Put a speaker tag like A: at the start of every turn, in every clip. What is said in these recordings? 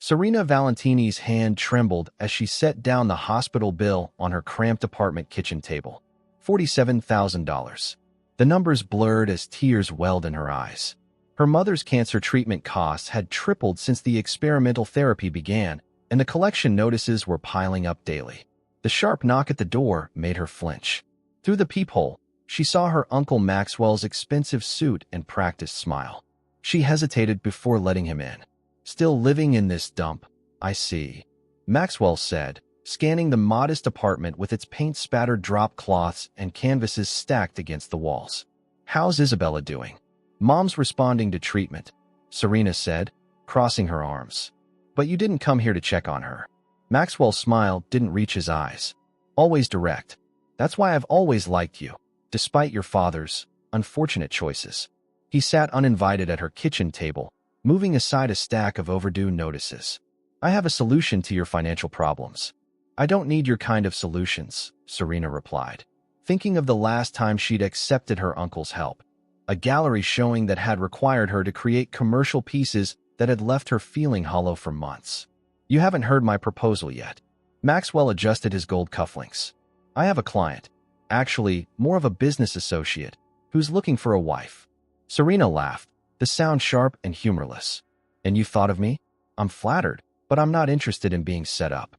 A: Serena Valentini's hand trembled as she set down the hospital bill on her cramped apartment kitchen table. $47,000. The numbers blurred as tears welled in her eyes. Her mother's cancer treatment costs had tripled since the experimental therapy began, and the collection notices were piling up daily. The sharp knock at the door made her flinch. Through the peephole, she saw her Uncle Maxwell's expensive suit and practiced smile. She hesitated before letting him in. "Still living in this dump, I see," Maxwell said, scanning the modest apartment with its paint-spattered drop cloths and canvases stacked against the walls. "How's Isabella doing?" "Mom's responding to treatment," Serena said, crossing her arms. "But you didn't come here to check on her." Maxwell's smile didn't reach his eyes. "Always direct. That's why I've always liked you, despite your father's unfortunate choices." He sat uninvited at her kitchen table, moving aside a stack of overdue notices. "I have a solution to your financial problems." "I don't need your kind of solutions," Serena replied, thinking of the last time she'd accepted her uncle's help. A gallery showing that had required her to create commercial pieces that had left her feeling hollow for months. "You haven't heard my proposal yet." Maxwell adjusted his gold cufflinks. "I have a client, actually more of a business associate, who's looking for a wife." Serena laughed, the sound sharp and humorless. "And you thought of me? I'm flattered, but I'm not interested in being set up."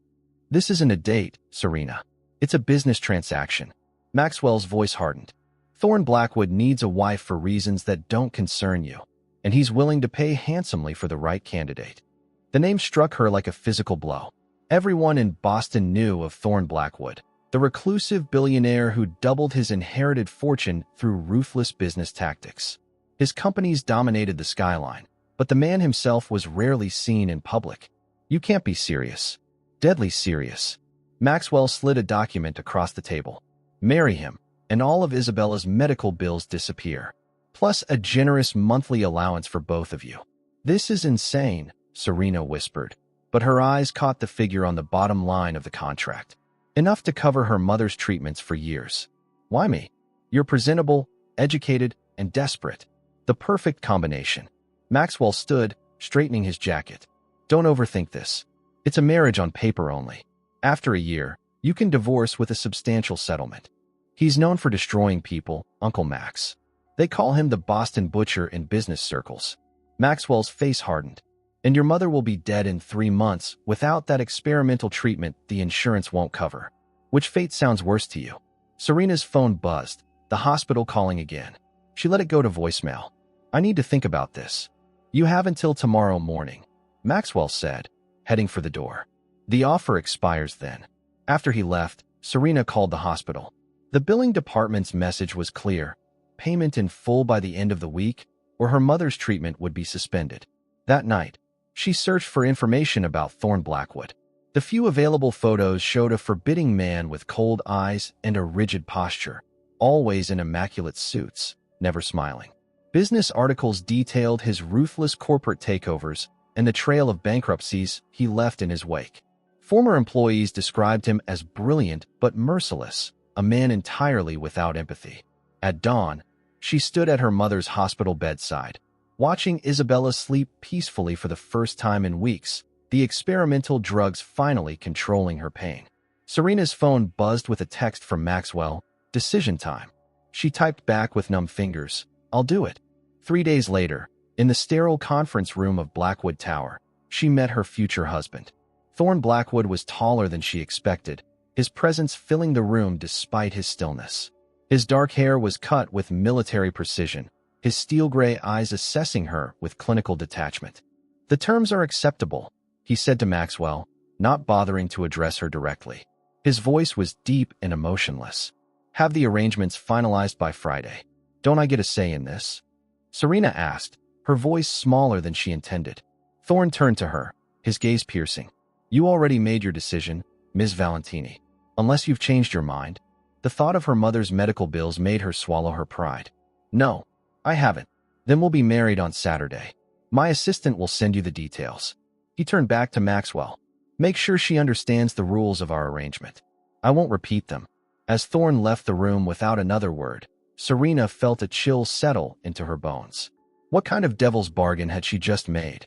A: "This isn't a date, Serena. It's a business transaction." Maxwell's voice hardened. "Thorne Blackwood needs a wife for reasons that don't concern you, and he's willing to pay handsomely for the right candidate." The name struck her like a physical blow. Everyone in Boston knew of Thorne Blackwood, the reclusive billionaire who doubled his inherited fortune through ruthless business tactics. His companies dominated the skyline, but the man himself was rarely seen in public. "You can't be serious." "Deadly serious." Maxwell slid a document across the table. "Marry him, and all of Isabella's medical bills disappear, plus a generous monthly allowance for both of you." "This is insane," Serena whispered, but her eyes caught the figure on the bottom line of the contract. "Enough to cover her mother's treatments for years." "Why me? You're presentable, educated, and desperate. The perfect combination." Maxwell stood, straightening his jacket. "Don't overthink this. It's a marriage on paper only. After a year, you can divorce with a substantial settlement." He's known for destroying people, Uncle Max. They call him the Boston Butcher in business circles. Maxwell's face hardened. "And your mother will be dead in 3 months without that experimental treatment the insurance won't cover." "Which fate sounds worse to you?" Serena's phone buzzed, the hospital calling again. She let it go to voicemail. "I need to think about this." "You have until tomorrow morning," Maxwell said, heading for the door. "The offer expires then." After he left, Serena called the hospital. The billing department's message was clear: payment in full by the end of the week, or her mother's treatment would be suspended. That night, she searched for information about Thorne Blackwood. The few available photos showed a forbidding man with cold eyes and a rigid posture, always in immaculate suits, never smiling. Business articles detailed his ruthless corporate takeovers and the trail of bankruptcies he left in his wake. Former employees described him as brilliant but merciless, a man entirely without empathy. At dawn, she stood at her mother's hospital bedside, watching Isabella sleep peacefully for the first time in weeks, the experimental drugs finally controlling her pain. Serena's phone buzzed with a text from Maxwell, "Decision time." She typed back with numb fingers, "I'll do it." 3 days later, in the sterile conference room of Blackwood Tower, she met her future husband. Thorne Blackwood was taller than she expected, his presence filling the room despite his stillness. His dark hair was cut with military precision, his steel-gray eyes assessing her with clinical detachment. "The terms are acceptable," he said to Maxwell, not bothering to address her directly. His voice was deep and emotionless. "Have the arrangements finalized by Friday. Don't I get a say in this?" Serena asked, her voice smaller than she intended. Thorne turned to her, his gaze piercing. "You already made your decision, Ms. Valentini, unless you've changed your mind." The thought of her mother's medical bills made her swallow her pride. "No, I haven't." "Then we'll be married on Saturday. My assistant will send you the details." He turned back to Maxwell. "Make sure she understands the rules of our arrangement." "I won't repeat them." As Thorne left the room without another word, Serena felt a chill settle into her bones. What kind of devil's bargain had she just made?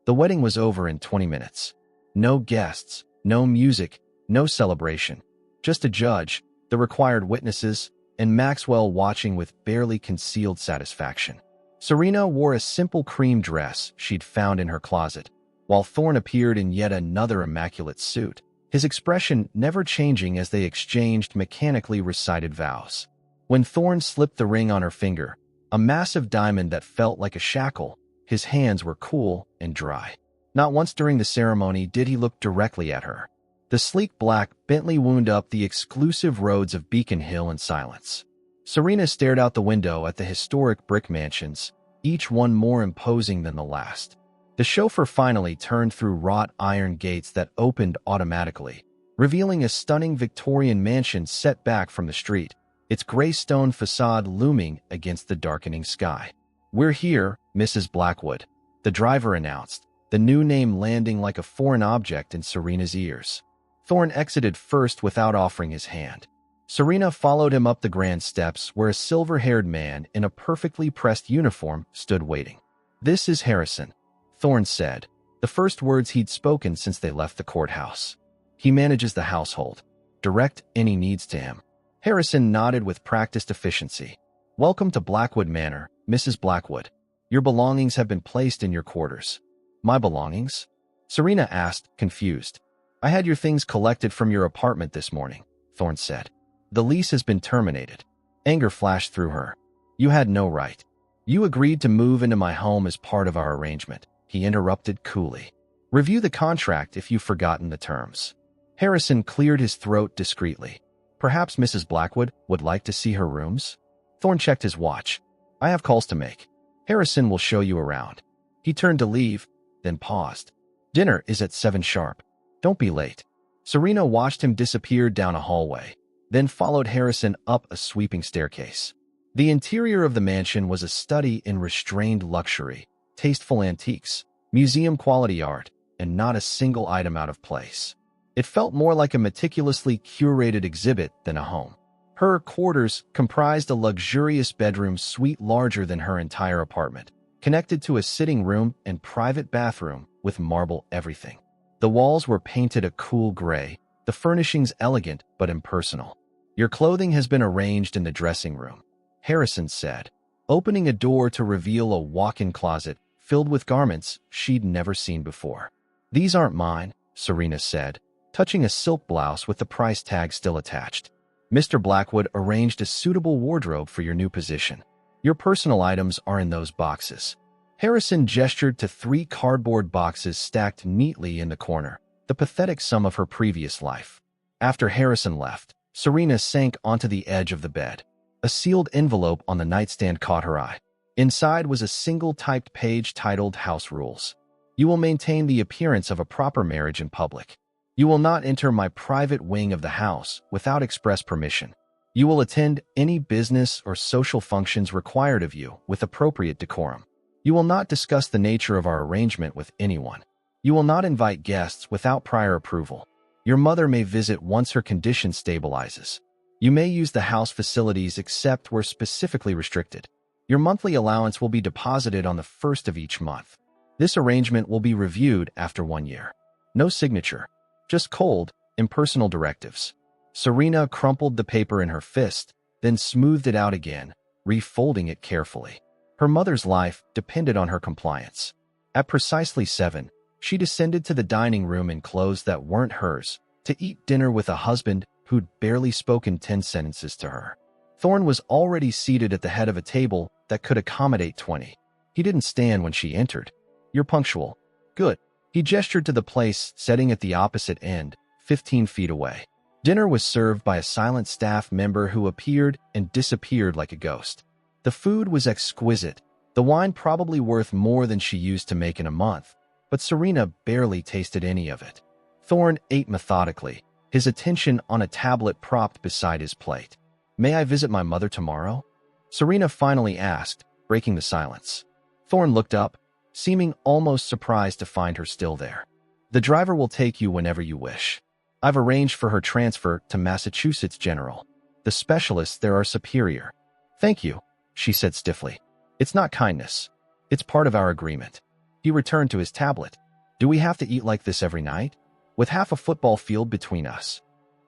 A: The wedding was over in 20 minutes. No guests, no music, no celebration. Just a judge, the required witnesses, and Maxwell watching with barely concealed satisfaction. Serena wore a simple cream dress she'd found in her closet, while Thorne appeared in yet another immaculate suit, his expression never changing as they exchanged mechanically recited vows. When Thorne slipped the ring on her finger, a massive diamond that felt like a shackle, his hands were cool and dry. Not once during the ceremony did he look directly at her. The sleek black Bentley wound up the exclusive roads of Beacon Hill in silence. Serena stared out the window at the historic brick mansions, each one more imposing than the last. The chauffeur finally turned through wrought iron gates that opened automatically, revealing a stunning Victorian mansion set back from the street, its gray stone facade looming against the darkening sky. "We're here, Mrs. Blackwood," the driver announced, the new name landing like a foreign object in Serena's ears. Thorne exited first without offering his hand. Serena followed him up the grand steps where a silver-haired man in a perfectly pressed uniform stood waiting. "This is Harrison," Thorne said, the first words he'd spoken since they left the courthouse. "He manages the household. Direct any needs to him." Harrison nodded with practiced efficiency. "Welcome to Blackwood Manor, Mrs. Blackwood. Your belongings have been placed in your quarters." "My belongings?" Serena asked, confused. "I had your things collected from your apartment this morning," Thorne said. "The lease has been terminated." Anger flashed through her. "You had no right. You agreed to move into my home as part of our arrangement," he interrupted coolly. "Review the contract if you've forgotten the terms." Harrison cleared his throat discreetly. "Perhaps Mrs. Blackwood would like to see her rooms?" Thorne checked his watch. "I have calls to make. Harrison will show you around." He turned to leave, then paused. "Dinner is at 7 sharp. Don't be late." Serena watched him disappear down a hallway, then followed Harrison up a sweeping staircase. The interior of the mansion was a study in restrained luxury, tasteful antiques, museum-quality art, and not a single item out of place. It felt more like a meticulously curated exhibit than a home. Her quarters comprised a luxurious bedroom suite larger than her entire apartment, connected to a sitting room and private bathroom with marble everything. The walls were painted a cool gray, the furnishings elegant but impersonal. "Your clothing has been arranged in the dressing room," Harrison said, opening a door to reveal a walk-in closet filled with garments she'd never seen before. "These aren't mine," Serena said, touching a silk blouse with the price tag still attached. "Mr. Blackwood arranged a suitable wardrobe for your new position. Your personal items are in those boxes." Harrison gestured to 3 cardboard boxes stacked neatly in the corner, the pathetic sum of her previous life. After Harrison left, Serena sank onto the edge of the bed. A sealed envelope on the nightstand caught her eye. Inside was a single typed page titled House Rules. "You will maintain the appearance of a proper marriage in public. You will not enter my private wing of the house without express permission. You will attend any business or social functions required of you with appropriate decorum. You will not discuss the nature of our arrangement with anyone. You will not invite guests without prior approval. Your mother may visit once her condition stabilizes. You may use the house facilities except where specifically restricted. Your monthly allowance will be deposited on the 1st of each month. This arrangement will be reviewed after 1 year. No signature, just cold, impersonal directives." Serena crumpled the paper in her fist, then smoothed it out again, refolding it carefully. Her mother's life depended on her compliance. At precisely 7, she descended to the dining room in clothes that weren't hers, to eat dinner with a husband who'd barely spoken 10 sentences to her. Thorne was already seated at the head of a table that could accommodate 20. He didn't stand when she entered. "You're punctual. Good." He gestured to the place setting at the opposite end, 15 feet away. Dinner was served by a silent staff member who appeared and disappeared like a ghost. The food was exquisite, the wine probably worth more than she used to make in a month, but Serena barely tasted any of it. Thorne ate methodically, his attention on a tablet propped beside his plate. "May I visit my mother tomorrow?" Serena finally asked, breaking the silence. Thorne looked up, seeming almost surprised to find her still there. "The driver will take you whenever you wish. I've arranged for her transfer to Massachusetts General. The specialists there are superior." "Thank you," she said stiffly. "It's not kindness. It's part of our agreement." He returned to his tablet. Do we have to eat like this every night? With half a football field between us?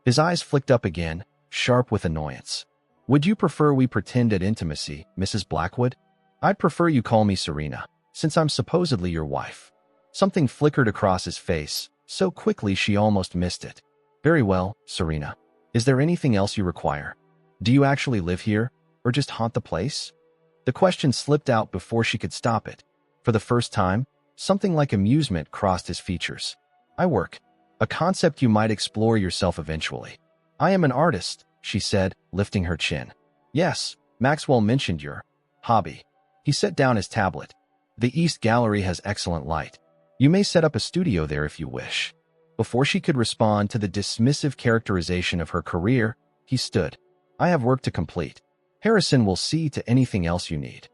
A: His eyes flicked up again, sharp with annoyance. Would you prefer we pretend at intimacy, Mrs. Blackwood? I'd prefer you call me Serena, since I'm supposedly your wife. Something flickered across his face, so quickly she almost missed it. Very well, Serena. Is there anything else you require? Do you actually live here, or just haunt the place? The question slipped out before she could stop it. For the first time, something like amusement crossed his features. I work. A concept you might explore yourself eventually. I am an artist, she said, lifting her chin. Yes, Maxwell mentioned your hobby. He set down his tablet. The East Gallery has excellent light. You may set up a studio there if you wish. Before she could respond to the dismissive characterization of her career, he stood. I have work to complete. Harrison will see to anything else you need.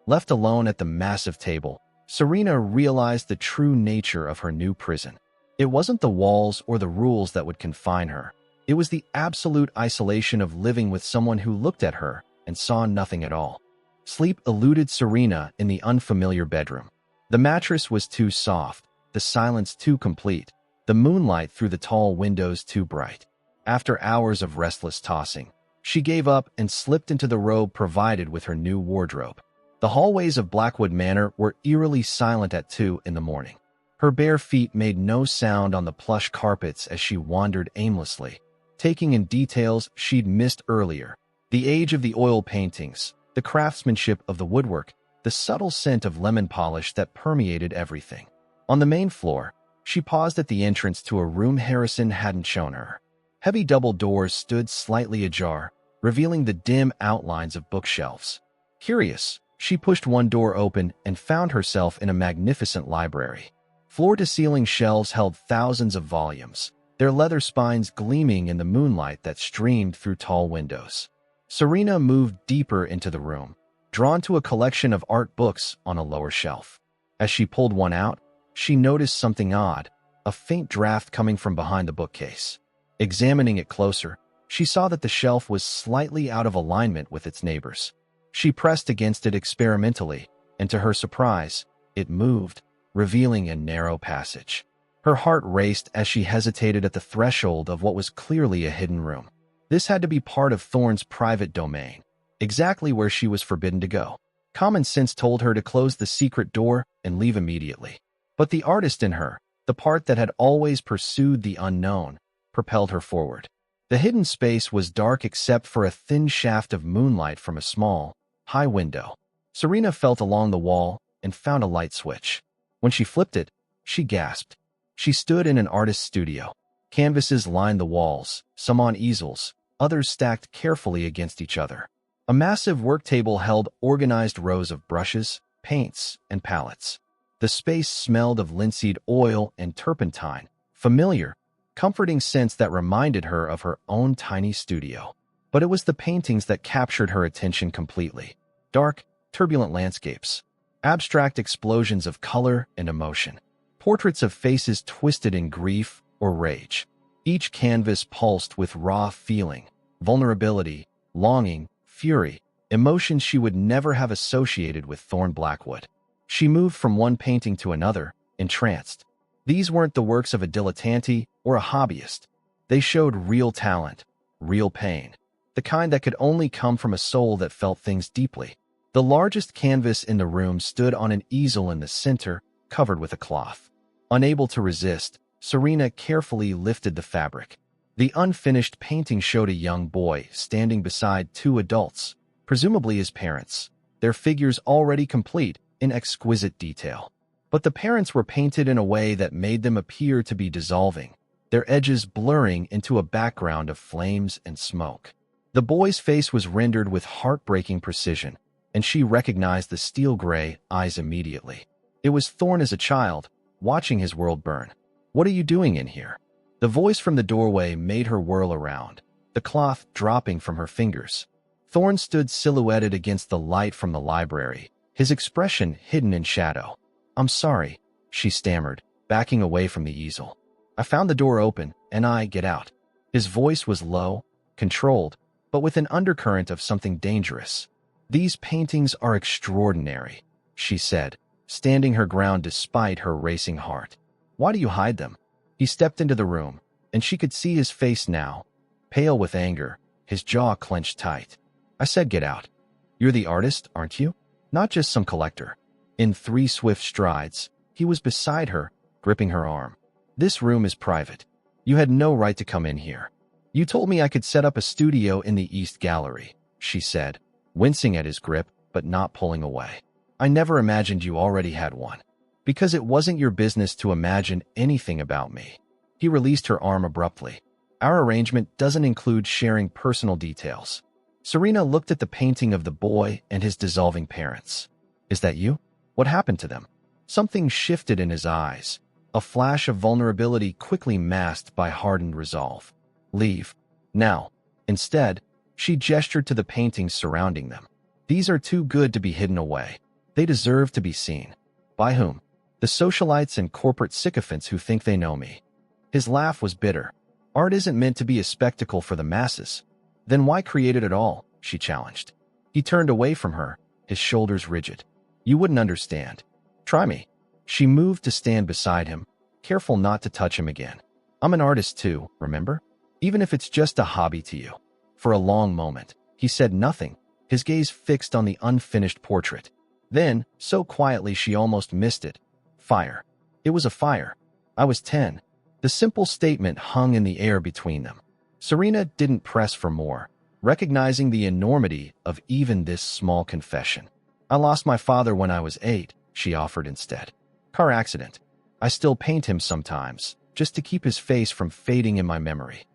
A: Left alone at the massive table, Serena realized the true nature of her new prison. It wasn't the walls or the rules that would confine her. It was the absolute isolation of living with someone who looked at her and saw nothing at all. Sleep eluded Serena in the unfamiliar bedroom. The mattress was too soft, the silence too complete, the moonlight through the tall windows too bright. After hours of restless tossing, she gave up and slipped into the robe provided with her new wardrobe. The hallways of Blackwood Manor were eerily silent at 2 in the morning. Her bare feet made no sound on the plush carpets as she wandered aimlessly, taking in details she'd missed earlier. The age of the oil paintings, the craftsmanship of the woodwork, the subtle scent of lemon polish that permeated everything. On the main floor, she paused at the entrance to a room Harrison hadn't shown her. Heavy double doors stood slightly ajar, revealing the dim outlines of bookshelves. Curious, she pushed one door open and found herself in a magnificent library. Floor-to-ceiling shelves held thousands of volumes, their leather spines gleaming in the moonlight that streamed through tall windows. Serena moved deeper into the room, drawn to a collection of art books on a lower shelf. As she pulled one out, she noticed something odd, a faint draft coming from behind the bookcase. Examining it closer, she saw that the shelf was slightly out of alignment with its neighbors. She pressed against it experimentally, and to her surprise, it moved, revealing a narrow passage. Her heart raced as she hesitated at the threshold of what was clearly a hidden room. This had to be part of Thorne's private domain, exactly where she was forbidden to go. Common sense told her to close the secret door and leave immediately. But the artist in her, the part that had always pursued the unknown, propelled her forward. The hidden space was dark except for a thin shaft of moonlight from a small, high window. Serena felt along the wall and found a light switch. When she flipped it, she gasped. She stood in an artist's studio. Canvases lined the walls, some on easels, others stacked carefully against each other. A massive work table held organized rows of brushes, paints, and palettes. The space smelled of linseed oil and turpentine, familiar, comforting scents that reminded her of her own tiny studio. But it was the paintings that captured her attention completely. Dark, turbulent landscapes, abstract explosions of color and emotion, portraits of faces twisted in grief or rage. Each canvas pulsed with raw feeling, vulnerability, longing, fury, emotions she would never have associated with Thorne Blackwood. She moved from one painting to another, entranced. These weren't the works of a dilettante or a hobbyist. They showed real talent, real pain, the kind that could only come from a soul that felt things deeply. The largest canvas in the room stood on an easel in the center, covered with a cloth. Unable to resist, Serena carefully lifted the fabric. The unfinished painting showed a young boy standing beside 2 adults, presumably his parents, their figures already complete in exquisite detail. But the parents were painted in a way that made them appear to be dissolving, their edges blurring into a background of flames and smoke. The boy's face was rendered with heartbreaking precision, and she recognized the steel-gray eyes immediately. It was Thorne as a child, watching his world burn. "What are you doing in here?" The voice from the doorway made her whirl around, the cloth dropping from her fingers. Thorne stood silhouetted against the light from the library, his expression hidden in shadow. "I'm sorry," she stammered, backing away from the easel. "I found the door open, and get out." His voice was low, controlled, but with an undercurrent of something dangerous. "These paintings are extraordinary," she said, standing her ground despite her racing heart. Why do you hide them? He stepped into the room, and she could see his face now, pale with anger, his jaw clenched tight. I said get out. You're the artist, aren't you? Not just some collector. In 3 swift strides, he was beside her, gripping her arm. This room is private. You had no right to come in here. You told me I could set up a studio in the East Gallery, she said, wincing at his grip, but not pulling away. I never imagined you already had one. Because it wasn't your business to imagine anything about me. He released her arm abruptly. Our arrangement doesn't include sharing personal details. Serena looked at the painting of the boy and his dissolving parents. Is that you? What happened to them? Something shifted in his eyes, a flash of vulnerability quickly masked by hardened resolve. Leave. Now. Instead, she gestured to the paintings surrounding them. These are too good to be hidden away. They deserve to be seen. By whom? The socialites and corporate sycophants who think they know me. His laugh was bitter. Art isn't meant to be a spectacle for the masses. Then why create it at all? She challenged. He turned away from her, his shoulders rigid. You wouldn't understand. Try me. She moved to stand beside him, careful not to touch him again. I'm an artist too, remember? Even if it's just a hobby to you. For a long moment, he said nothing, his gaze fixed on the unfinished portrait. Then, so quietly she almost missed it. Fire. It was a fire. I was 10. The simple statement hung in the air between them. Serena didn't press for more, recognizing the enormity of even this small confession. I lost my father when I was 8, she offered instead. Car accident. I still paint him sometimes, just to keep his face from fading in my memory.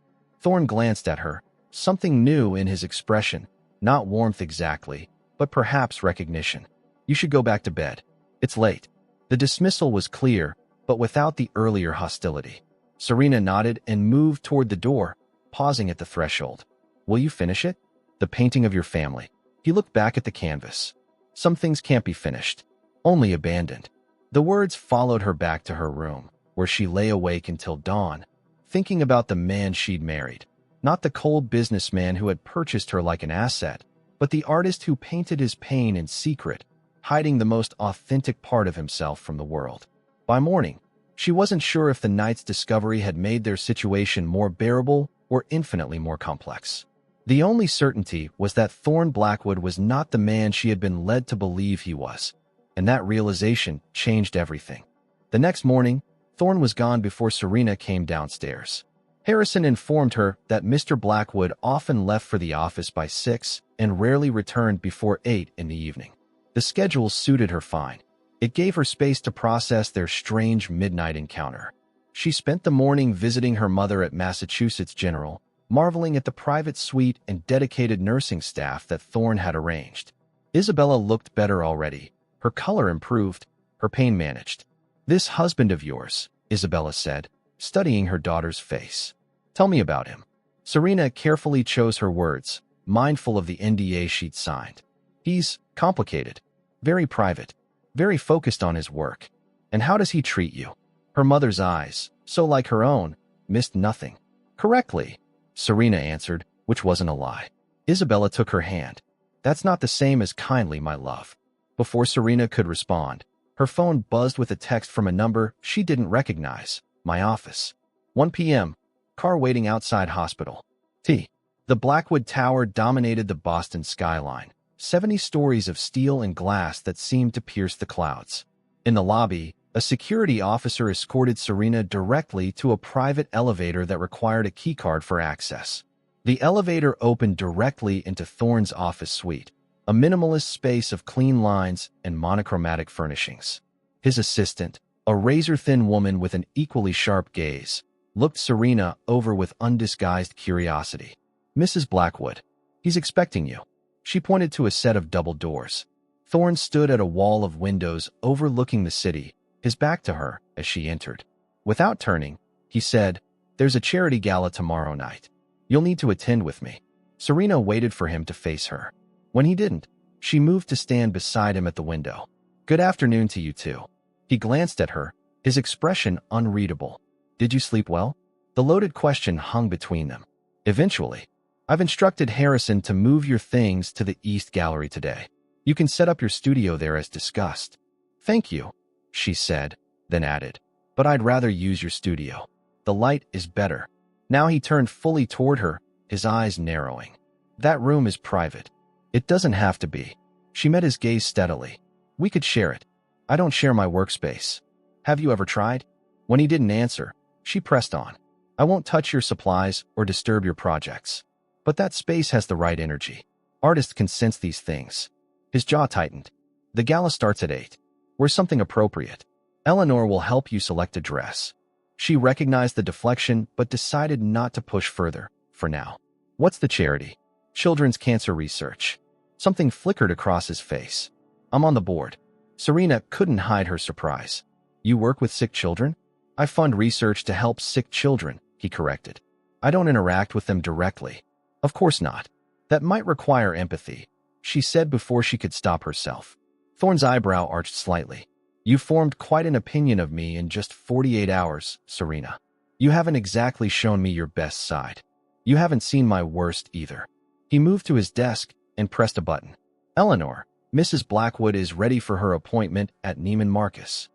A: Thorne glanced at her, something new in his expression, not warmth exactly, but perhaps recognition. You should go back to bed. It's late. The dismissal was clear, but without the earlier hostility. Serena nodded and moved toward the door, pausing at the threshold. Will you finish it? The painting of your family. He looked back at the canvas. Some things can't be finished, only abandoned. The words followed her back to her room, where she lay awake until dawn, thinking about the man she'd married. Not the cold businessman who had purchased her like an asset, but the artist who painted his pain in secret, hiding the most authentic part of himself from the world. By morning, she wasn't sure if the night's discovery had made their situation more bearable or infinitely more complex. The only certainty was that Thorne Blackwood was not the man she had been led to believe he was, and that realization changed everything. The next morning, Thorne was gone before Serena came downstairs. Harrison informed her that Mr. Blackwood often left for the office by 6 and rarely returned before 8 in the evening. The schedule suited her fine. It gave her space to process their strange midnight encounter. She spent the morning visiting her mother at Massachusetts General, marveling at the private suite and dedicated nursing staff that Thorne had arranged. Isabella looked better already. Her color improved, her pain managed. This husband of yours, Isabella said, studying her daughter's face. Tell me about him. Serena carefully chose her words, mindful of the NDA she'd signed. He's complicated, very private, very focused on his work. And how does he treat you? Her mother's eyes, so like her own, missed nothing. Correctly, Serena answered, which wasn't a lie. Isabella took her hand. That's not the same as kindly, my love. Before Serena could respond, her phone buzzed with a text from a number she didn't recognize. My office. 1 p.m. Car waiting outside hospital. T. The Blackwood Tower dominated the Boston skyline. 70 stories of steel and glass that seemed to pierce the clouds. In the lobby, a security officer escorted Serena directly to a private elevator that required a keycard for access. The elevator opened directly into Thorne's office suite, a minimalist space of clean lines and monochromatic furnishings. His assistant, a razor-thin woman with an equally sharp gaze, looked Serena over with undisguised curiosity. Mrs. Blackwood, he's expecting you. She pointed to a set of double doors. Thorne stood at a wall of windows overlooking the city, his back to her as she entered. Without turning, he said, There's a charity gala tomorrow night. You'll need to attend with me. Serena waited for him to face her. When he didn't, she moved to stand beside him at the window. Good afternoon to you too. He glanced at her, his expression unreadable. Did you sleep well? The loaded question hung between them. Eventually, I've instructed Harrison to move your things to the East Gallery today. You can set up your studio there as discussed. Thank you, she said, then added, but I'd rather use your studio. The light is better. Now he turned fully toward her, his eyes narrowing. That room is private. It doesn't have to be. She met his gaze steadily. We could share it. I don't share my workspace. Have you ever tried? When he didn't answer, she pressed on. I won't touch your supplies or disturb your projects. But that space has the right energy. Artists can sense these things. His jaw tightened. The gala starts at 8. Wear something appropriate. Eleanor will help you select a dress. She recognized the deflection but decided not to push further, for now. What's the charity? Children's Cancer Research. Something flickered across his face. I'm on the board. Serena couldn't hide her surprise. You work with sick children? I fund research to help sick children, he corrected. I don't interact with them directly. Of course not. That might require empathy, she said before she could stop herself. Thorne's eyebrow arched slightly. You formed quite an opinion of me in just 48 hours, Serena. You haven't exactly shown me your best side. You haven't seen my worst either. He moved to his desk and pressed a button. Eleanor, Mrs. Blackwood is ready for her appointment at Neiman Marcus.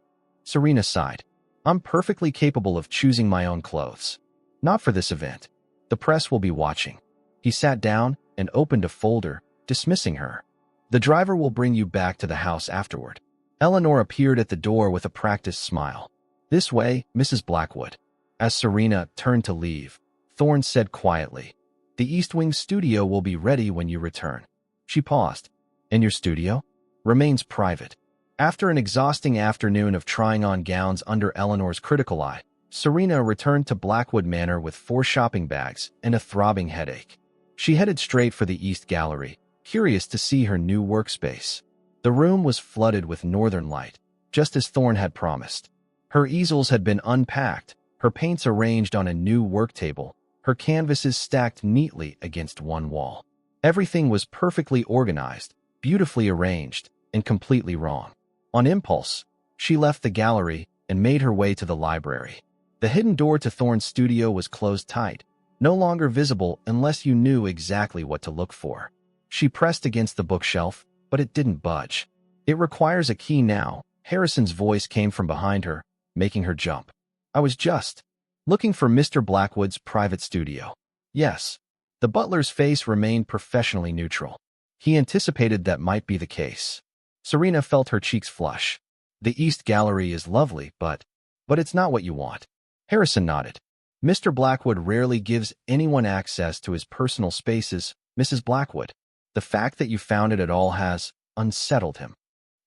A: Serena sighed. I'm perfectly capable of choosing my own clothes. Not for this event. The press will be watching. He sat down and opened a folder, dismissing her. The driver will bring you back to the house afterward. Eleanor appeared at the door with a practiced smile. This way, Mrs. Blackwood. As Serena turned to leave, Thorne said quietly, The East Wing studio will be ready when you return. She paused. And your studio? Remains private. After an exhausting afternoon of trying on gowns under Eleanor's critical eye, Serena returned to Blackwood Manor with 4 shopping bags and a throbbing headache. She headed straight for the East Gallery, curious to see her new workspace. The room was flooded with northern light, just as Thorne had promised. Her easels had been unpacked, her paints arranged on a new work table, her canvases stacked neatly against one wall. Everything was perfectly organized, beautifully arranged, and completely wrong. On impulse, she left the gallery and made her way to the library. The hidden door to Thorne's studio was closed tight, no longer visible unless you knew exactly what to look for. She pressed against the bookshelf, but it didn't budge. It requires a key now, Harrison's voice came from behind her, making her jump. I was just looking for Mr. Blackwood's private studio. Yes. The butler's face remained professionally neutral. He anticipated that might be the case. Serena felt her cheeks flush. The East Gallery is lovely, but it's not what you want. Harrison nodded. Mr. Blackwood rarely gives anyone access to his personal spaces, Mrs. Blackwood. The fact that you found it at all has unsettled him.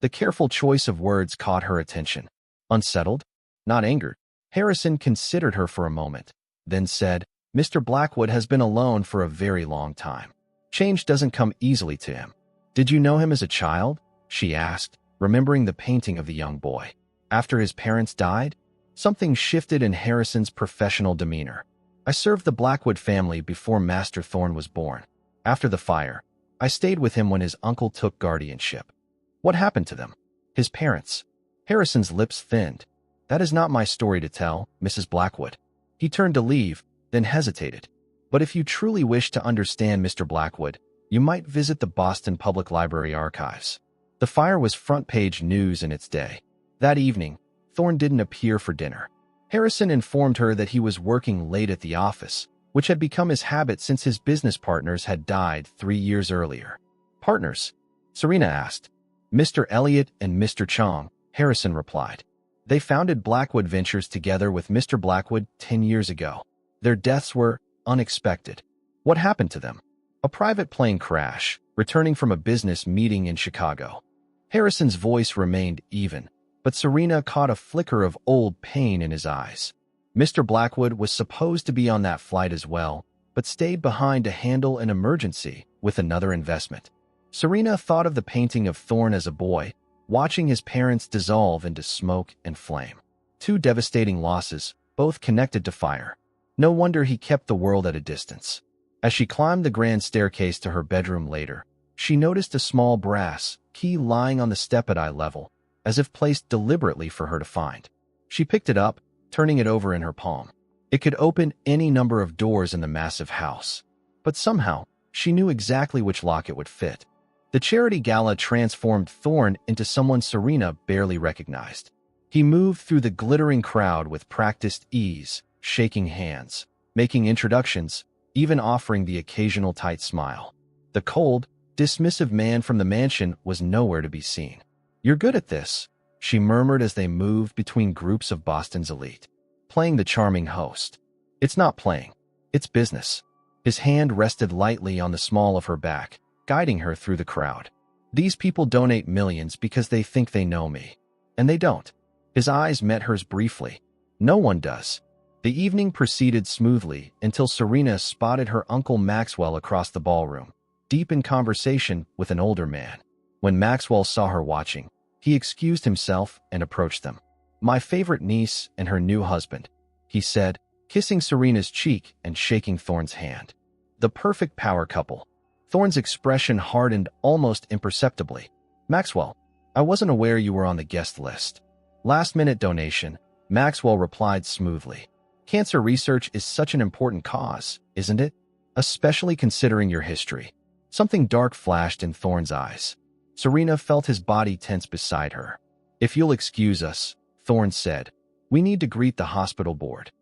A: The careful choice of words caught her attention. Unsettled? Not angered. Harrison considered her for a moment, then said, Mr. Blackwood has been alone for a very long time. Change doesn't come easily to him. Did you know him as a child? She asked, remembering the painting of the young boy. After his parents died? Something shifted in Harrison's professional demeanor. I served the Blackwood family before Master Thorne was born. After the fire, I stayed with him when his uncle took guardianship. What happened to them? His parents. Harrison's lips thinned. That is not my story to tell, Mrs. Blackwood. He turned to leave, then hesitated. But if you truly wish to understand Mr. Blackwood, you might visit the Boston Public Library archives. The fire was front-page news in its day. That evening, Thorne didn't appear for dinner. Harrison informed her that he was working late at the office, which had become his habit since his business partners had died 3 years earlier. Partners? Serena asked. Mr. Elliott and Mr. Chong, Harrison replied. They founded Blackwood Ventures together with Mr. Blackwood 10 years ago. Their deaths were unexpected. What happened to them? A private plane crash, returning from a business meeting in Chicago. Harrison's voice remained even, but Serena caught a flicker of old pain in his eyes. Mr. Blackwood was supposed to be on that flight as well, but stayed behind to handle an emergency with another investment. Serena thought of the painting of Thorne as a boy, watching his parents dissolve into smoke and flame. 2 devastating losses, both connected to fire. No wonder he kept the world at a distance. As she climbed the grand staircase to her bedroom later, she noticed a small brass key lying on the step at eye level, as if placed deliberately for her to find. She picked it up, turning it over in her palm. It could open any number of doors in the massive house. But somehow, she knew exactly which lock it would fit. The charity gala transformed Thorne into someone Serena barely recognized. He moved through the glittering crowd with practiced ease, shaking hands, making introductions, even offering the occasional tight smile. The cold, dismissive man from the mansion was nowhere to be seen. "You're good at this," she murmured as they moved between groups of Boston's elite, playing the charming host. "It's not playing. It's business." His hand rested lightly on the small of her back, guiding her through the crowd. "These people donate millions because they think they know me. And they don't." His eyes met hers briefly. "No one does." The evening proceeded smoothly until Serena spotted her Uncle Maxwell across the ballroom, deep in conversation with an older man. When Maxwell saw her watching, he excused himself and approached them. "My favorite niece and her new husband," he said, kissing Serena's cheek and shaking Thorne's hand. "The perfect power couple." Thorne's expression hardened almost imperceptibly. "Maxwell, I wasn't aware you were on the guest list." "Last-minute donation," Maxwell replied smoothly. "Cancer research is such an important cause, isn't it? Especially considering your history." Something dark flashed in Thorne's eyes. Serena felt his body tense beside her. "If you'll excuse us," Thorne said, "we need to greet the hospital board."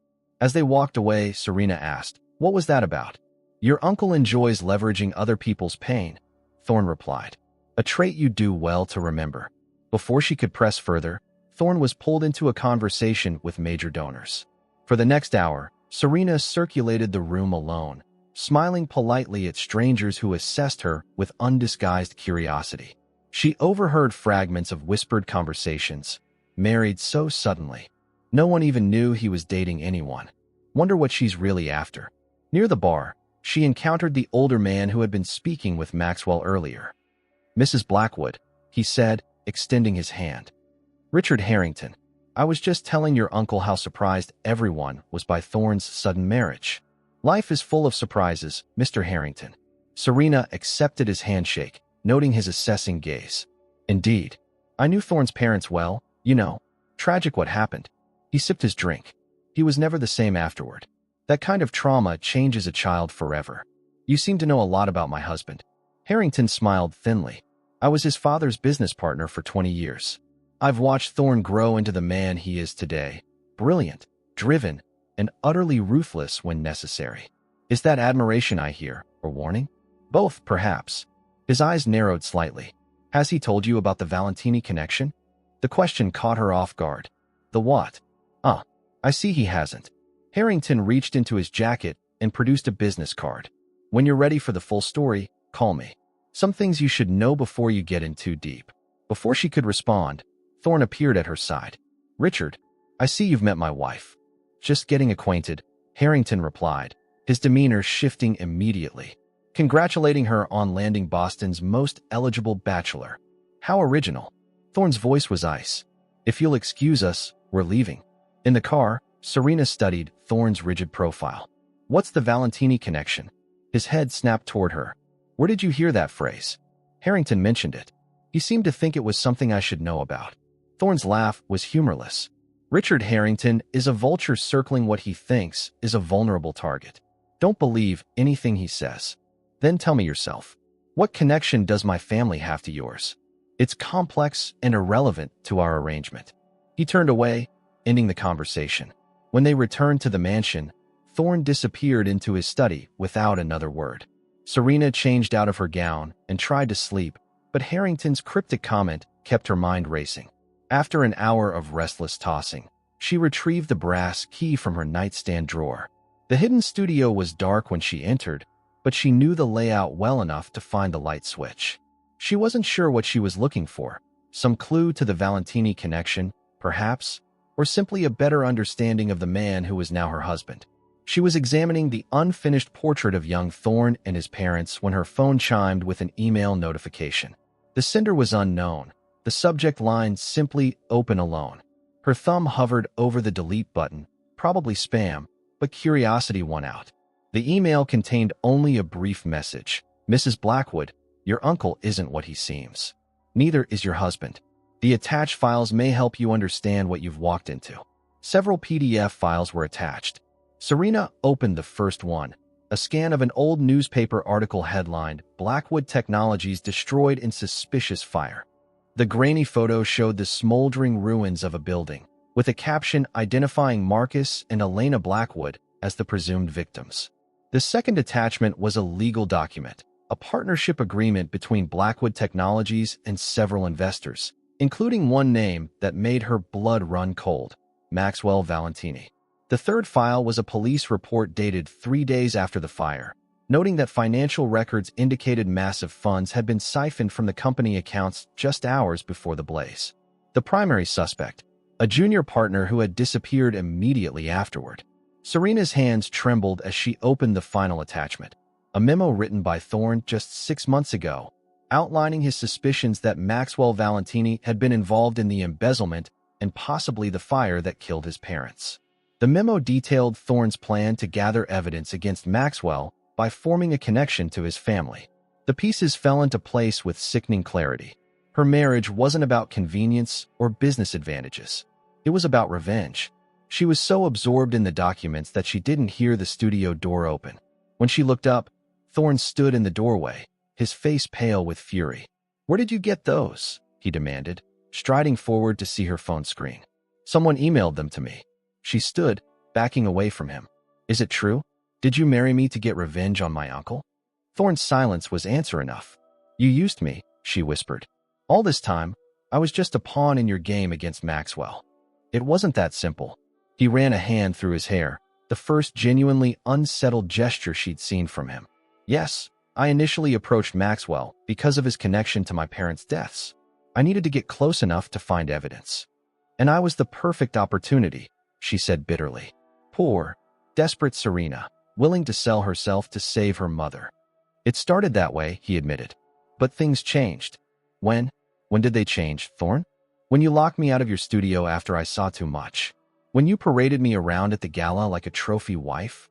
A: As they walked away, Serena asked, "What was that about?" "Your uncle enjoys leveraging other people's pain," Thorne replied. "A trait you do well to remember." Before she could press further, Thorne was pulled into a conversation with major donors. For the next hour, Serena circulated the room alone, smiling politely at strangers who assessed her with undisguised curiosity. She overheard fragments of whispered conversations. "Married so suddenly. No one even knew he was dating anyone. Wonder what she's really after." Near the bar, she encountered the older man who had been speaking with Maxwell earlier. "Mrs. Blackwood," he said, extending his hand. "Richard Harrington. I was just telling your uncle how surprised everyone was by Thorne's sudden marriage." "Life is full of surprises, Mr. Harrington." Serena accepted his handshake, noting his assessing gaze. "Indeed. I knew Thorne's parents well, you know. Tragic what happened." He sipped his drink. "He was never the same afterward. That kind of trauma changes a child forever." "You seem to know a lot about my husband." Harrington smiled thinly. "I was his father's business partner for 20 years. I've watched Thorne grow into the man he is today. Brilliant, driven, and utterly ruthless when necessary." "Is that admiration I hear, or warning?" "Both, perhaps." His eyes narrowed slightly. "Has he told you about the Valentini connection?" The question caught her off guard. "The what?" I see he hasn't." Harrington reached into his jacket and produced a business card. "When you're ready for the full story, call me. Some things you should know before you get in too deep." Before she could respond, Thorne appeared at her side. "Richard, I see you've met my wife." "Just getting acquainted," Harrington replied, his demeanor shifting immediately. "Congratulating her on landing Boston's most eligible bachelor." "How original." Thorne's voice was ice. "If you'll excuse us, we're leaving." In the car, Serena studied Thorne's rigid profile. "What's the Valentini connection?" His head snapped toward her. "Where did you hear that phrase?" Harrington mentioned it. He seemed to think it was something I should know about. Thorne's laugh was humorless. "Richard Harrington is a vulture circling what he thinks is a vulnerable target. Don't believe anything he says. Then tell me yourself. What connection does my family have to yours? It's complex and irrelevant to our arrangement." He turned away, ending the conversation. When they returned to the mansion, Thorne disappeared into his study without another word. Serena changed out of her gown and tried to sleep, but Harrington's cryptic comment kept her mind racing. After an hour of restless tossing, she retrieved the brass key from her nightstand drawer. The hidden studio was dark when she entered, but she knew the layout well enough to find the light switch. She wasn't sure what she was looking for, some clue to the Valentini connection, perhaps, or simply a better understanding of the man who was now her husband. She was examining the unfinished portrait of young Thorne and his parents when her phone chimed with an email notification. The sender was unknown, the subject line simply "Open Alone." Her thumb hovered over the delete button, probably spam, but curiosity won out. The email contained only a brief message. "Mrs. Blackwood, your uncle isn't what he seems. Neither is your husband. The attached files may help you understand what you've walked into." Several PDF files were attached. Serena opened the first one, A scan of an old newspaper article headlined, "Blackwood Technologies Destroyed in Suspicious Fire." The grainy photo showed the smoldering ruins of a building, with a caption identifying Marcus and Elena Blackwood as the presumed victims. The second attachment was a legal document, a partnership agreement between Blackwood Technologies and several investors, including one name that made her blood run cold: Maxwell Valentini. The third file was a police report dated 3 days after the fire, noting that financial records indicated massive funds had been siphoned from the company accounts just hours before the blaze. The primary suspect, a junior partner who had disappeared immediately afterward. Serena's hands trembled as she opened the final attachment, a memo written by Thorne just 6 months ago, outlining his suspicions that Maxwell Valentini had been involved in the embezzlement and possibly the fire that killed his parents. The memo detailed Thorne's plan to gather evidence against Maxwell by forming a connection to his family. The pieces fell into place with sickening clarity. Her marriage wasn't about convenience or business advantages. It was about revenge. She was so absorbed in the documents that she didn't hear the studio door open. When she looked up, Thorne stood in the doorway, his face pale with fury. "Where did you get those?" he demanded, striding forward to see her phone screen. "Someone emailed them to me." She stood, backing away from him. "Is it true? Did you marry me to get revenge on my uncle?" Thorne's silence was answer enough. "You used me," she whispered. "All this time, I was just a pawn in your game against Maxwell." It wasn't that simple. He ran a hand through his hair, the first genuinely unsettled gesture she'd seen from him. "Yes, I initially approached Maxwell because of his connection to my parents' deaths. I needed to get close enough to find evidence. And I was the perfect opportunity," she said bitterly. Poor, desperate Serena, willing to sell herself to save her mother. "It started that way," he admitted. "But things changed." When? When did they change, Thorne?" "When you locked me out of your studio after I saw too much. When you paraded me around at the gala like a trophy wife."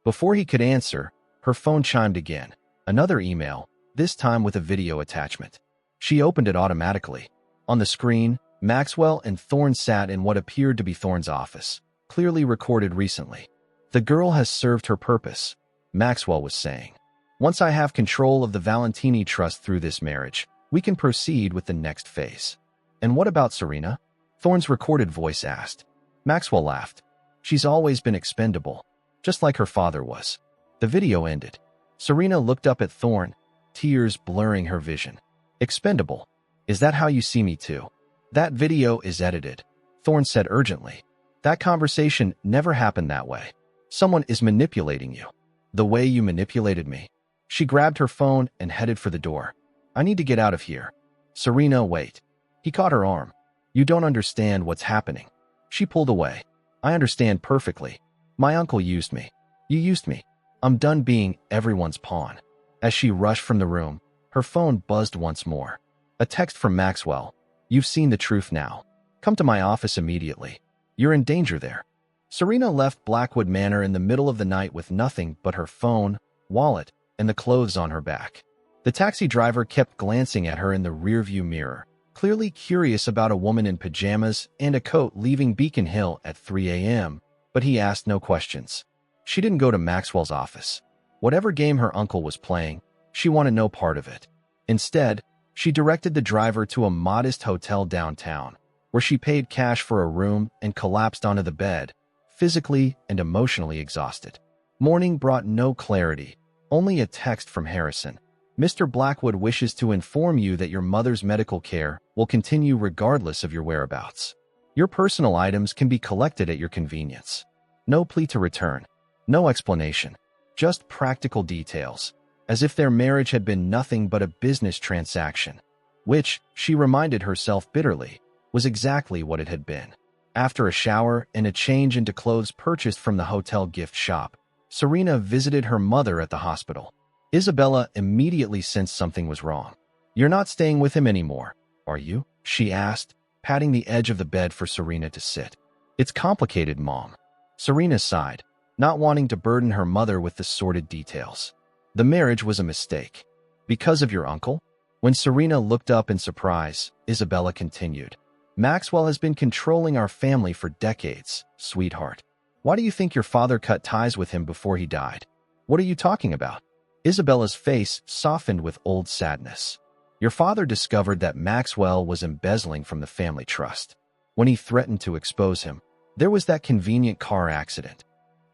A: Before he could answer, her phone chimed again. Another email, this time with a video attachment. She opened it automatically. On the screen, Maxwell and Thorne sat in what appeared to be Thorne's office, clearly recorded recently. "The girl has served her purpose," Maxwell was saying. "Once I have control of the Valentini Trust through this marriage, we can proceed with the next phase." "And what about Serena?" Thorne's recorded voice asked. Maxwell laughed. "She's always been expendable, just like her father was." The video ended. Serena looked up at Thorne, tears blurring her vision. "Expendable? Is that how you see me too?" "That video is edited," Thorne said urgently. "That conversation never happened that way. Someone is manipulating you. The way you manipulated me." She grabbed her phone and headed for the door. "I need to get out of here." "Serena, wait." He caught her arm. "You don't understand what's happening." She pulled away. "I understand perfectly. My uncle used me. You used me. I'm done being everyone's pawn." As she rushed from the room, her phone buzzed once more. A text from Maxwell. "You've seen the truth now. Come to my office immediately. You're in danger there." Serena left Blackwood Manor in the middle of the night with nothing but her phone, wallet, and the clothes on her back. The taxi driver kept glancing at her in the rearview mirror, clearly curious about a woman in pajamas and a coat leaving Beacon Hill at 3 a.m., but he asked no questions. She didn't go to Maxwell's office. Whatever game her uncle was playing, she wanted no part of it. Instead, she directed the driver to a modest hotel downtown, where she paid cash for a room and collapsed onto the bed, physically and emotionally exhausted. Morning brought no clarity, only a text from Harrison. "Mr. Blackwood wishes to inform you that your mother's medical care will continue regardless of your whereabouts. Your personal items can be collected at your convenience. No plea to return. No explanation. Just practical details, as if their marriage had been nothing but a business transaction, which, she reminded herself bitterly, was exactly what it had been. After a shower and a change into clothes purchased from the hotel gift shop, Serena visited her mother at the hospital. Isabella immediately sensed something was wrong. "You're not staying with him anymore, are you?" she asked, patting the edge of the bed for Serena to sit. "It's complicated, Mom." Serena sighed, not wanting to burden her mother with the sordid details. "The marriage was a mistake." "Because of your uncle?" When Serena looked up in surprise, Isabella continued. "Maxwell has been controlling our family for decades, sweetheart. Why do you think your father cut ties with him before he died?" What are you talking about? Isabella's face softened with old sadness. Your father discovered that Maxwell was embezzling from the family trust. When he threatened to expose him, there was that convenient car accident.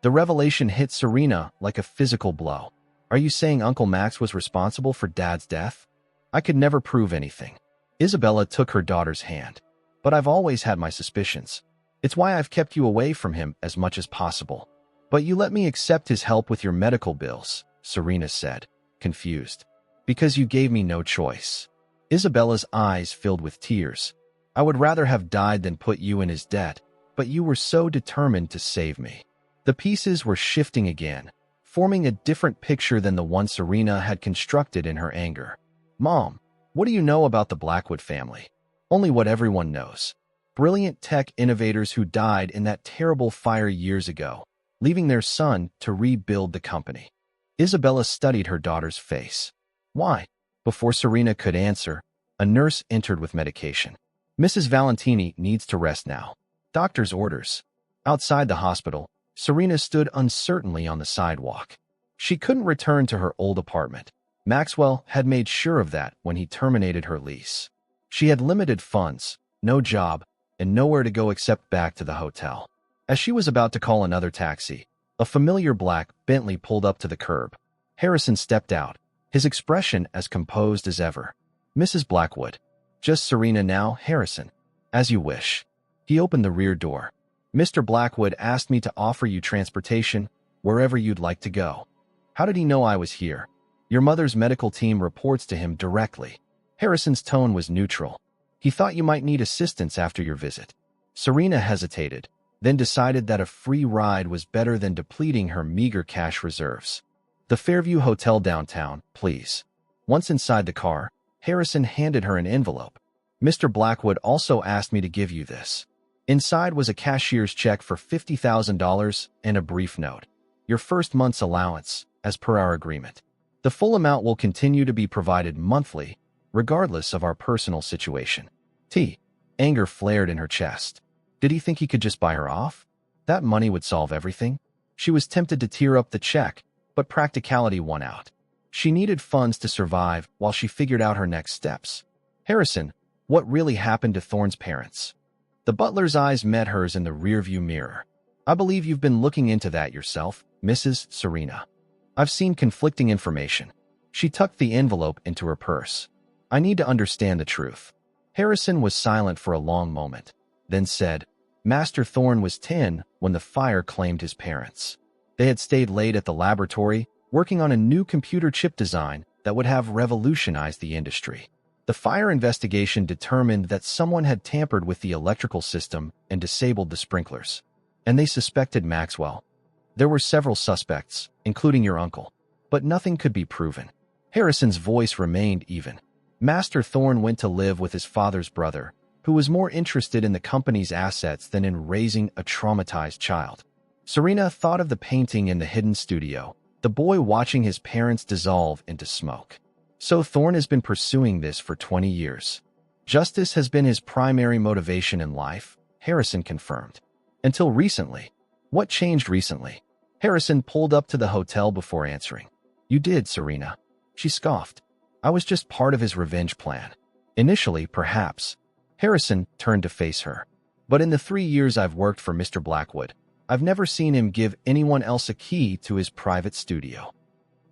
A: The revelation hit Serena like a physical blow. Are you saying Uncle Max was responsible for Dad's death? I could never prove anything. Isabella took her daughter's hand. But I've always had my suspicions. It's why I've kept you away from him as much as possible. But you let me accept his help with your medical bills, Serena said, confused. Because you gave me no choice. Isabella's eyes filled with tears. I would rather have died than put you in his debt, but you were so determined to save me. The pieces were shifting again, forming a different picture than the one Serena had constructed in her anger. Mom, what do you know about the Blackwood family? Only what everyone knows. Brilliant tech innovators who died in that terrible fire years ago, leaving their son to rebuild the company. Isabella studied her daughter's face. Why? Before Serena could answer, a nurse entered with medication. Mrs. Valentini needs to rest now. Doctor's orders. Outside the hospital, Serena stood uncertainly on the sidewalk. She couldn't return to her old apartment. Maxwell had made sure of that when he terminated her lease. She had limited funds, no job, and nowhere to go except back to the hotel. As she was about to call another taxi, a familiar black Bentley pulled up to the curb. Harrison stepped out, his expression as composed as ever. Mrs. Blackwood. Just Serena now, Harrison. As you wish. He opened the rear door. Mr. Blackwood asked me to offer you transportation wherever you'd like to go. How did he know I was here? Your mother's medical team reports to him directly. Harrison's tone was neutral. He thought you might need assistance after your visit. Serena hesitated, then decided that a free ride was better than depleting her meager cash reserves. The Fairview Hotel downtown, please. Once inside the car, Harrison handed her an envelope. Mr. Blackwood also asked me to give you this. Inside was a cashier's check for $50,000 and a brief note. Your first month's allowance, as per our agreement. The full amount will continue to be provided monthly, regardless of our personal situation. Anger flared in her chest. Did he think he could just buy her off? That money would solve everything? She was tempted to tear up the check, but practicality won out. She needed funds to survive while she figured out her next steps. Harrison, what really happened to Thorne's parents? The butler's eyes met hers in the rearview mirror. I believe you've been looking into that yourself, Mrs. Serena. I've seen conflicting information. She tucked the envelope into her purse. I need to understand the truth. Harrison was silent for a long moment, then said, Master Thorne was 10 when the fire claimed his parents. They had stayed late at the laboratory, working on a new computer chip design that would have revolutionized the industry. The fire investigation determined that someone had tampered with the electrical system and disabled the sprinklers. And they suspected Maxwell. There were several suspects, including your uncle, but nothing could be proven. Harrison's voice remained even. Master Thorne went to live with his father's brother, who was more interested in the company's assets than in raising a traumatized child. Serena thought of the painting in the hidden studio, the boy watching his parents dissolve into smoke. So Thorne has been pursuing this for 20 years. Justice has been his primary motivation in life, Harrison confirmed. Until recently. What changed recently? Harrison pulled up to the hotel before answering. You did, Serena. She scoffed. I was just part of his revenge plan. Initially, perhaps. Harrison turned to face her. But in the 3 years I've worked for Mr. Blackwood, I've never seen him give anyone else a key to his private studio.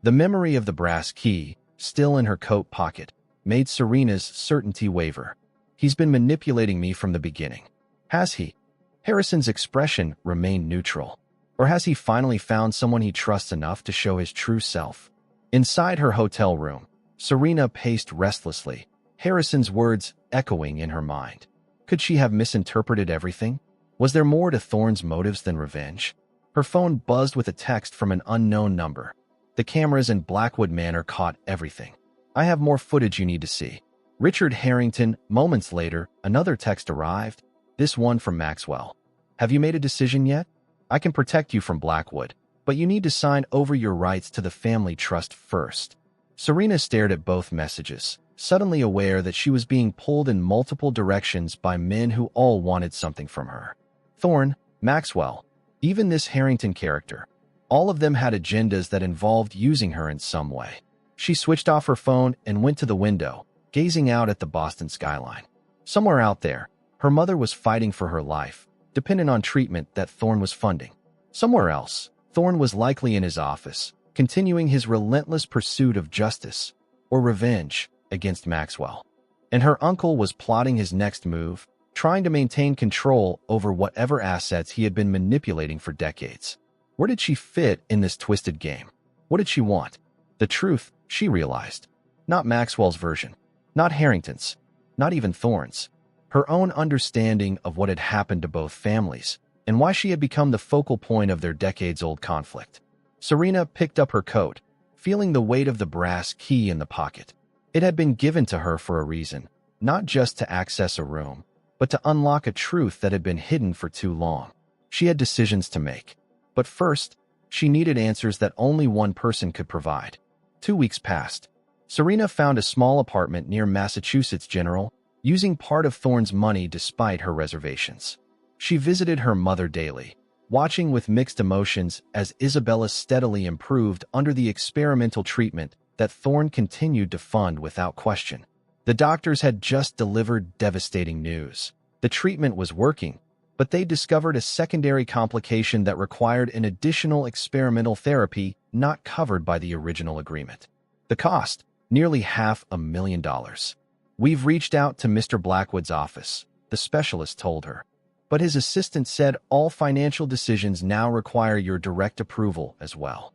A: The memory of the brass key, still in her coat pocket, made Serena's certainty waver. He's been manipulating me from the beginning. Has he? Harrison's expression remained neutral. Or has he finally found someone he trusts enough to show his true self? Inside her hotel room, Serena paced restlessly, Harrison's words echoing in her mind. Could she have misinterpreted everything? Was there more to Thorne's motives than revenge? Her phone buzzed with a text from an unknown number. The cameras in Blackwood Manor caught everything. I have more footage you need to see. Richard Harrington. Moments later, another text arrived, this one from Maxwell. Have you made a decision yet? I can protect you from Blackwood, but you need to sign over your rights to the family trust first. Serena stared at both messages, suddenly aware that she was being pulled in multiple directions by men who all wanted something from her. Thorne, Maxwell, even this Harrington character. All of them had agendas that involved using her in some way. She switched off her phone and went to the window, gazing out at the Boston skyline. Somewhere out there, her mother was fighting for her life, dependent on treatment that Thorne was funding. Somewhere else, Thorne was likely in his office, continuing his relentless pursuit of justice, or revenge, against Maxwell. And her uncle was plotting his next move, trying to maintain control over whatever assets he had been manipulating for decades. Where did she fit in this twisted game? What did she want? The truth, she realized. Not Maxwell's version. Not Harrington's. Not even Thorne's. Her own understanding of what had happened to both families, and why she had become the focal point of their decades-old conflict. Serena picked up her coat, feeling the weight of the brass key in the pocket. It had been given to her for a reason, not just to access a room, but to unlock a truth that had been hidden for too long. She had decisions to make. But first, she needed answers that only one person could provide. 2 weeks passed. Serena found a small apartment near Massachusetts General, using part of Thorne's money despite her reservations. She visited her mother daily, watching with mixed emotions as Isabella steadily improved under the experimental treatment that Thorne continued to fund without question. The doctors had just delivered devastating news. The treatment was working, but they discovered a secondary complication that required an additional experimental therapy not covered by the original agreement. The cost, nearly $500,000. "We've reached out to Mr. Blackwood's office," the specialist told her. "But his assistant said all financial decisions now require your direct approval as well."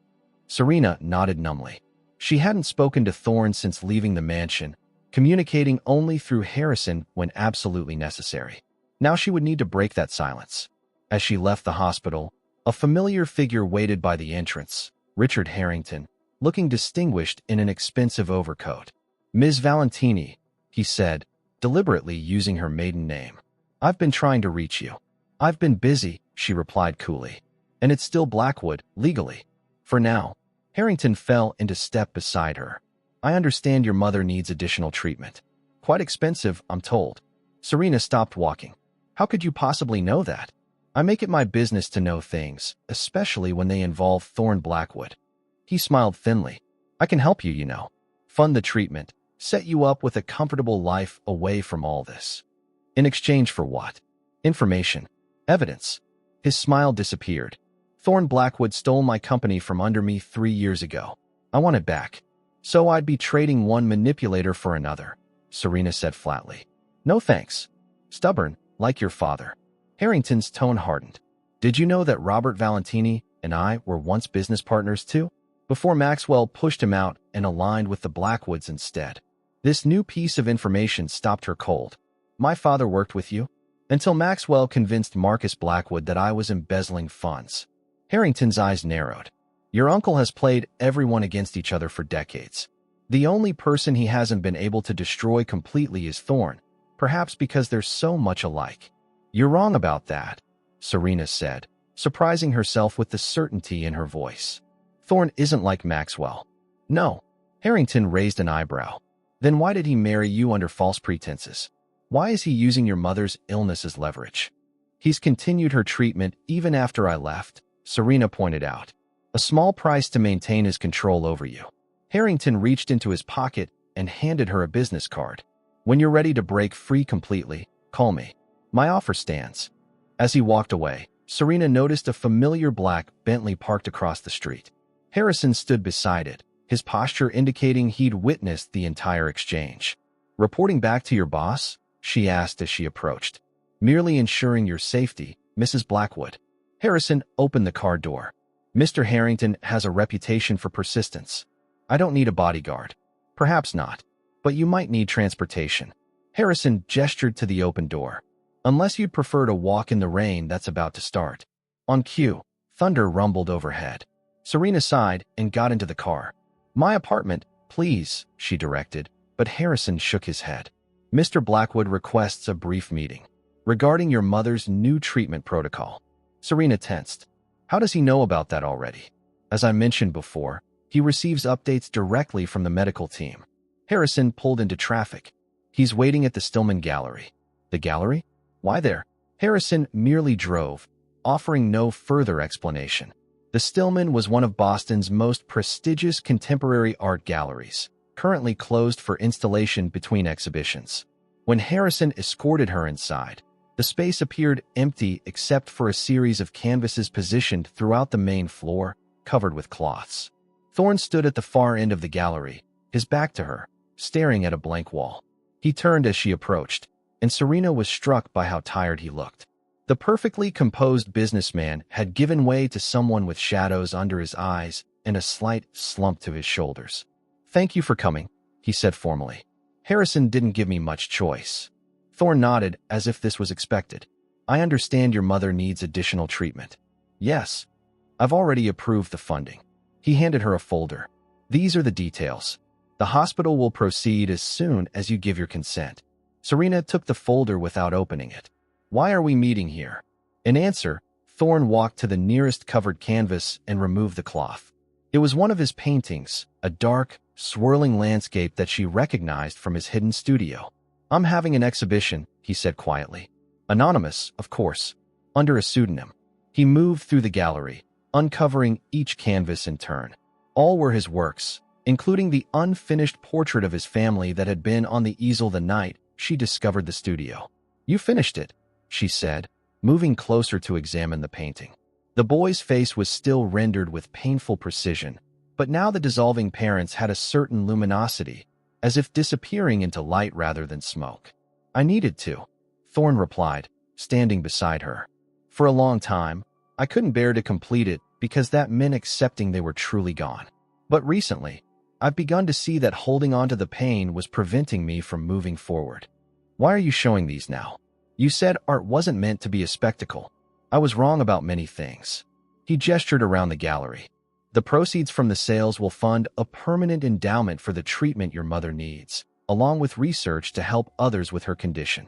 A: Serena nodded numbly. She hadn't spoken to Thorne since leaving the mansion, communicating only through Harrison when absolutely necessary. Now she would need to break that silence. As she left the hospital, a familiar figure waited by the entrance, Richard Harrington, looking distinguished in an expensive overcoat. "Ms. Valentini," he said, deliberately using her maiden name. "I've been trying to reach you." "I've been busy," she replied coolly. "And it's still Blackwood, legally. For now." Harrington fell into step beside her. "I understand your mother needs additional treatment. Quite expensive, I'm told." Serena stopped walking. "How could you possibly know that?" "I make it my business to know things, especially when they involve Thorne Blackwood." He smiled thinly. "I can help you, you know. Fund the treatment, set you up with a comfortable life away from all this." "In exchange for what?" "Information. Evidence." His smile disappeared. "Thorne Blackwood stole my company from under me 3 years ago. I want it back. So I'd be trading one manipulator for another," Serena said flatly. "No thanks." "Stubborn, like your father." Harrington's tone hardened. "Did you know that Robert Valentini and I were once business partners too? Before Maxwell pushed him out and aligned with the Blackwoods instead." This new piece of information stopped her cold. "My father worked with you?" "Until Maxwell convinced Marcus Blackwood that I was embezzling funds." Harrington's eyes narrowed. "Your uncle has played everyone against each other for decades. The only person he hasn't been able to destroy completely is Thorne, perhaps because they're so much alike." "You're wrong about that," Serena said, surprising herself with the certainty in her voice. "Thorne isn't like Maxwell." "No." Harrington raised an eyebrow. "Then why did he marry you under false pretenses? Why is he using your mother's illness as leverage?" "He's continued her treatment even after I left," Serena pointed out. "A small price to maintain his control over you." Harrington reached into his pocket and handed her a business card. "When you're ready to break free completely, call me. My offer stands." As he walked away, Serena noticed a familiar black Bentley parked across the street. Harrison stood beside it, his posture indicating he'd witnessed the entire exchange. "Reporting back to your boss?" she asked as she approached. "Merely ensuring your safety, Mrs. Blackwood." Harrison opened the car door. "Mr. Harrington has a reputation for persistence. I don't need a bodyguard." "Perhaps not, but you might need transportation." Harrison gestured to the open door. "Unless you'd prefer to walk in the rain that's about to start." On cue, thunder rumbled overhead. Serena sighed and got into the car. "My apartment, please," she directed, but Harrison shook his head. "Mr. Blackwood requests a brief meeting regarding your mother's new treatment protocol." Serena tensed. "How does he know about that already?" "As I mentioned before, he receives updates directly from the medical team." Harrison pulled into traffic. "He's waiting at the Stillman Gallery." "The gallery? Why there?" Harrison merely drove, offering no further explanation. The Stillman was one of Boston's most prestigious contemporary art galleries, currently closed for installation between exhibitions. When Harrison escorted her inside, the space appeared empty except for a series of canvases positioned throughout the main floor, covered with cloths. Thorne stood at the far end of the gallery, his back to her, staring at a blank wall. He turned as she approached, and Serena was struck by how tired he looked. The perfectly composed businessman had given way to someone with shadows under his eyes and a slight slump to his shoulders. "Thank you for coming," he said formally. "Harrison didn't give me much choice." Thorne nodded as if this was expected. "I understand your mother needs additional treatment." "Yes. I've already approved the funding." He handed her a folder. "These are the details. The hospital will proceed as soon as you give your consent." Serena took the folder without opening it. "Why are we meeting here?" In answer, Thorne walked to the nearest covered canvas and removed the cloth. It was one of his paintings, a dark, swirling landscape that she recognized from his hidden studio. "I'm having an exhibition," he said quietly. Anonymous, of course, under a pseudonym. He moved through the gallery, uncovering each canvas in turn. All were his works, including the unfinished portrait of his family that had been on the easel the night she discovered the studio. "You finished it," she said, moving closer to examine the painting. The boy's face was still rendered with painful precision, but now the dissolving parents had a certain luminosity, as if disappearing into light rather than smoke. "I needed to," Thorne replied, standing beside her. "For a long time, I couldn't bear to complete it because that meant accepting they were truly gone. But recently, I've begun to see that holding on to the pain was preventing me from moving forward." "Why are you showing these now? You said art wasn't meant to be a spectacle." "I was wrong about many things." He gestured around the gallery. "The proceeds from the sales will fund a permanent endowment for the treatment your mother needs, along with research to help others with her condition."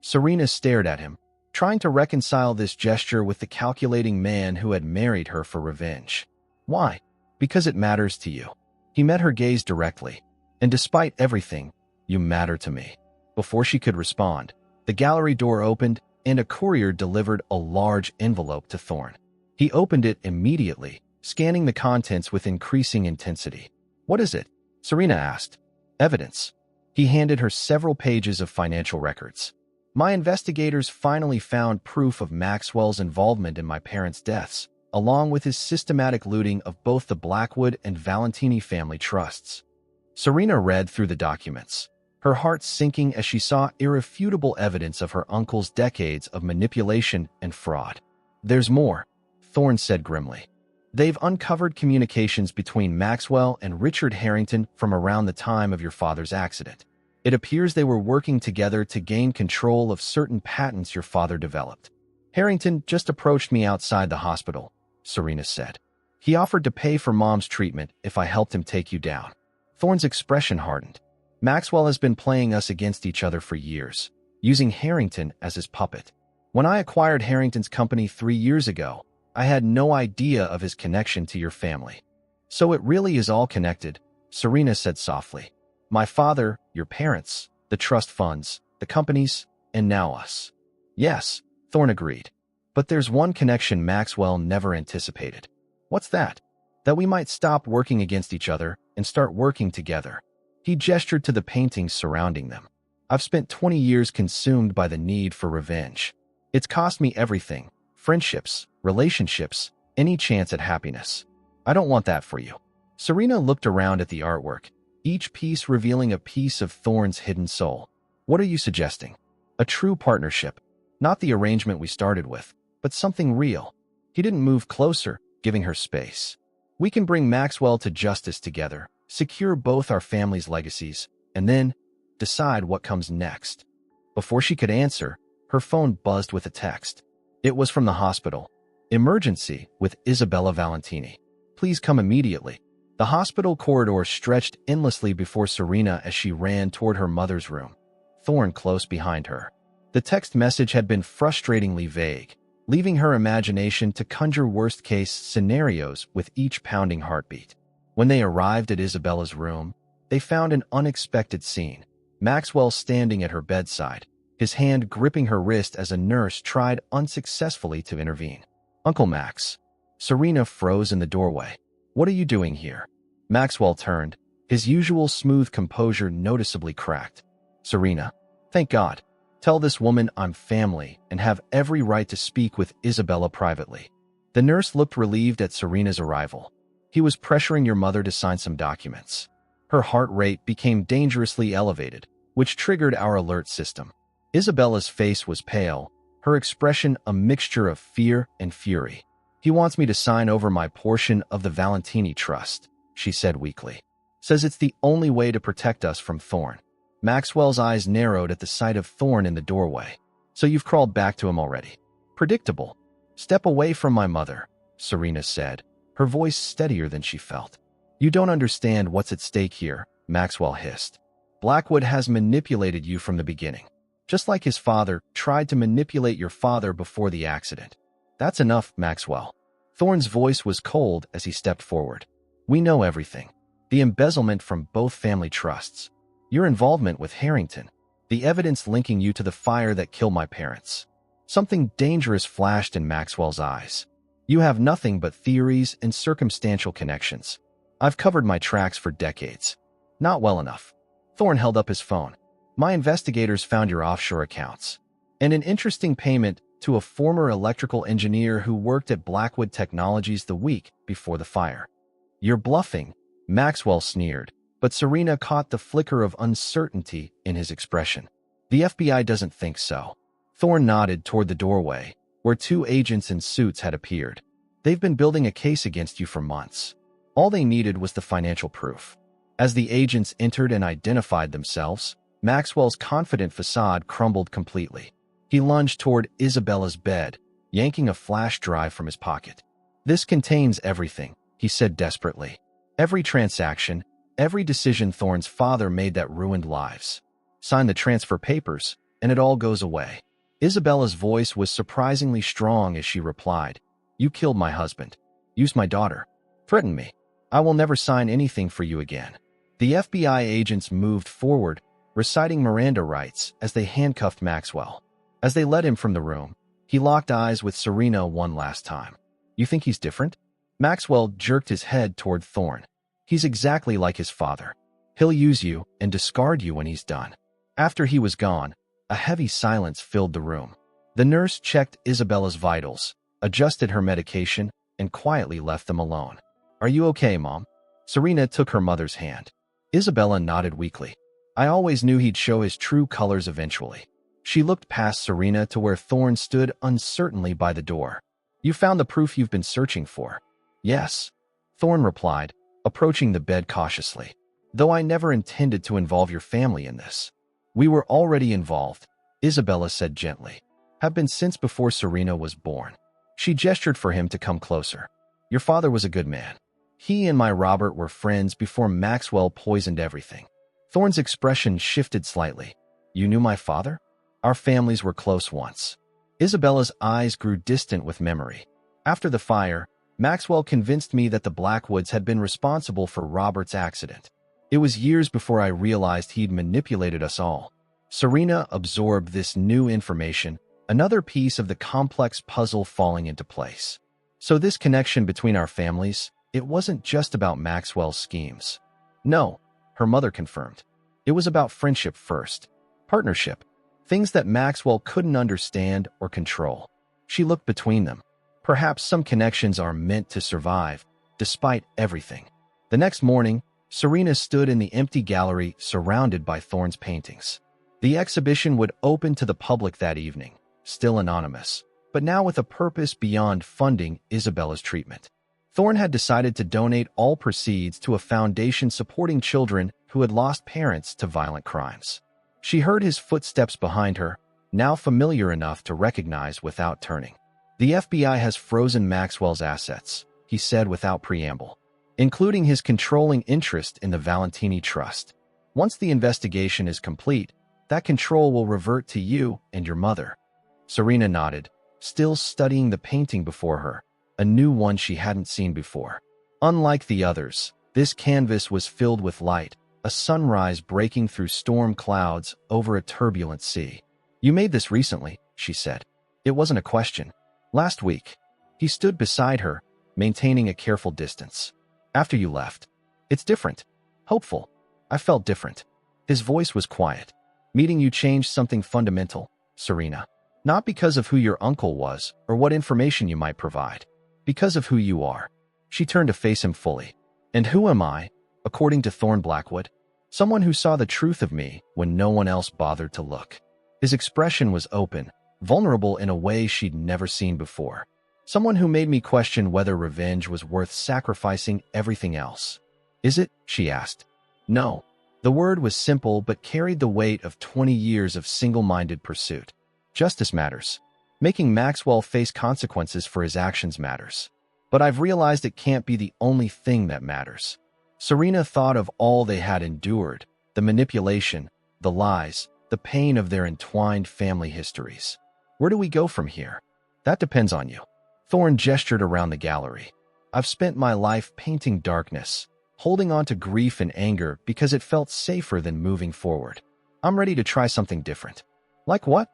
A: Serena stared at him, trying to reconcile this gesture with the calculating man who had married her for revenge. "Why?" "Because it matters to you." He met her gaze directly. "And despite everything, you matter to me." Before she could respond, the gallery door opened and a courier delivered a large envelope to Thorne. He opened it immediately, scanning the contents with increasing intensity. "What is it?" Serena asked. "Evidence." He handed her several pages of financial records. "My investigators finally found proof of Maxwell's involvement in my parents' deaths, along with his systematic looting of both the Blackwood and Valentini family trusts." Serena read through the documents, her heart sinking as she saw irrefutable evidence of her uncle's decades of manipulation and fraud. "There's more," Thorne said grimly. "They've uncovered communications between Maxwell and Richard Harrington from around the time of your father's accident. It appears they were working together to gain control of certain patents your father developed." "Harrington just approached me outside the hospital," Serena said. "He offered to pay for Mom's treatment if I helped him take you down." Thorne's expression hardened. "Maxwell has been playing us against each other for years, using Harrington as his puppet. When I acquired Harrington's company 3 years ago, I had no idea of his connection to your family." "So it really is all connected," Serena said softly. "My father, your parents, the trust funds, the companies, and now us." "Yes," Thorne agreed. "But there's one connection Maxwell never anticipated." "What's that?" "That we might stop working against each other and start working together." He gestured to the paintings surrounding them. "I've spent 20 years consumed by the need for revenge. It's cost me everything: friendships, relationships, any chance at happiness. I don't want that for you." Serena looked around at the artwork, each piece revealing a piece of Thorne's hidden soul. "What are you suggesting?" "A true partnership. Not the arrangement we started with, but something real." He didn't move closer, giving her space. "We can bring Maxwell to justice together, secure both our families' legacies, and then decide what comes next." Before she could answer, her phone buzzed with a text. It was from the hospital. "Emergency with Isabella Valentini. Please come immediately." The hospital corridor stretched endlessly before Serena as she ran toward her mother's room, Thorne close behind her. The text message had been frustratingly vague, leaving her imagination to conjure worst-case scenarios with each pounding heartbeat. When they arrived at Isabella's room, they found an unexpected scene. Maxwell standing at her bedside, his hand gripping her wrist as a nurse tried unsuccessfully to intervene. "Uncle Max." Serena froze in the doorway. "What are you doing here?" Maxwell turned, his usual smooth composure noticeably cracked. "Serena, thank God. Tell this woman I'm family and have every right to speak with Isabella privately." The nurse looked relieved at Serena's arrival. "He was pressuring your mother to sign some documents." Her heart rate became dangerously elevated, which triggered our alert system. Isabella's face was pale, her expression a mixture of fear and fury. "He wants me to sign over my portion of the Valentini Trust," she said weakly. "Says it's the only way to protect us from Thorne." Maxwell's eyes narrowed at the sight of Thorne in the doorway. "So you've crawled back to him already." "Predictable." "Step away from my mother," Serena said, her voice steadier than she felt. "You don't understand what's at stake here," Maxwell hissed. "Blackwood has manipulated you from the beginning, just like his father tried to manipulate your father before the accident." "That's enough, Maxwell." Thorne's voice was cold as he stepped forward. "We know everything. The embezzlement from both family trusts, your involvement with Harrington, the evidence linking you to the fire that killed my parents." Something dangerous flashed in Maxwell's eyes. "You have nothing but theories and circumstantial connections. I've covered my tracks for decades." "Not well enough." Thorne held up his phone. "My investigators found your offshore accounts and an interesting payment to a former electrical engineer who worked at Blackwood Technologies the week before the fire." "You're bluffing," Maxwell sneered, but Serena caught the flicker of uncertainty in his expression. "The FBI doesn't think so." Thorne nodded toward the doorway, where two agents in suits had appeared. "They've been building a case against you for months. All they needed was the financial proof." As the agents entered and identified themselves, Maxwell's confident facade crumbled completely. He lunged toward Isabella's bed, yanking a flash drive from his pocket. "This contains everything," he said desperately. "Every transaction, every decision Thorne's father made that ruined lives. Sign the transfer papers, and it all goes away." Isabella's voice was surprisingly strong as she replied, "You killed my husband, used my daughter, threatened me. I will never sign anything for you again." The FBI agents moved forward, reciting Miranda rights as they handcuffed Maxwell. As they led him from the room, he locked eyes with Serena one last time. "You think he's different?" Maxwell jerked his head toward Thorne. "He's exactly like his father. He'll use you and discard you when he's done." After he was gone, a heavy silence filled the room. The nurse checked Isabella's vitals, adjusted her medication, and quietly left them alone. "Are you okay, Mom?" Serena took her mother's hand. Isabella nodded weakly. "I always knew he'd show his true colors eventually." She looked past Serena to where Thorne stood uncertainly by the door. "You found the proof you've been searching for?" "Yes," Thorne replied, approaching the bed cautiously. "Though I never intended to involve your family in this." "We were already involved," Isabella said gently. "Have been since before Serena was born." She gestured for him to come closer. "Your father was a good man. He and my Robert were friends before Maxwell poisoned everything." Thorne's expression shifted slightly. "You knew my father?" "Our families were close once." Isabella's eyes grew distant with memory. "After the fire, Maxwell convinced me that the Blackwoods had been responsible for Robert's accident. It was years before I realized he'd manipulated us all." Serena absorbed this new information, another piece of the complex puzzle falling into place. "So this connection between our families, it wasn't just about Maxwell's schemes." "No," her mother confirmed. "It was about friendship first. Partnership. Things that Maxwell couldn't understand or control." She looked between them. Perhaps some connections are meant to survive, despite everything. The next morning, Serena stood in the empty gallery surrounded by Thorne's paintings. The exhibition would open to the public that evening, still anonymous, but now with a purpose beyond funding Isabella's treatment. Thorne had decided to donate all proceeds to a foundation supporting children who had lost parents to violent crimes. She heard his footsteps behind her, now familiar enough to recognize without turning. "The FBI has frozen Maxwell's assets," he said without preamble, "including his controlling interest in the Valentini Trust. Once the investigation is complete, that control will revert to you and your mother." Serena nodded, still studying the painting before her, a new one she hadn't seen before. Unlike the others, this canvas was filled with light, a sunrise breaking through storm clouds over a turbulent sea. "You made this recently," she said. It wasn't a question. "Last week." He stood beside her, maintaining a careful distance. After you left. It's different. Hopeful. I felt different. His voice was quiet. Meeting you changed something fundamental, Serena. Not because of who your uncle was or what information you might provide. Because of who you are. She turned to face him fully. And who am I, according to Thorne Blackwood? Someone who saw the truth of me when no one else bothered to look. His expression was open, vulnerable in a way she'd never seen before. Someone who made me question whether revenge was worth sacrificing everything else. Is it? She asked. No. The word was simple but carried the weight of 20 years of single-minded pursuit. Justice matters. Making Maxwell face consequences for his actions matters. But I've realized it can't be the only thing that matters. Serena thought of all they had endured, the manipulation, the lies, the pain of their entwined family histories. Where do we go from here? That depends on you. Thorne gestured around the gallery. I've spent my life painting darkness, holding on to grief and anger because it felt safer than moving forward. I'm ready to try something different. Like what?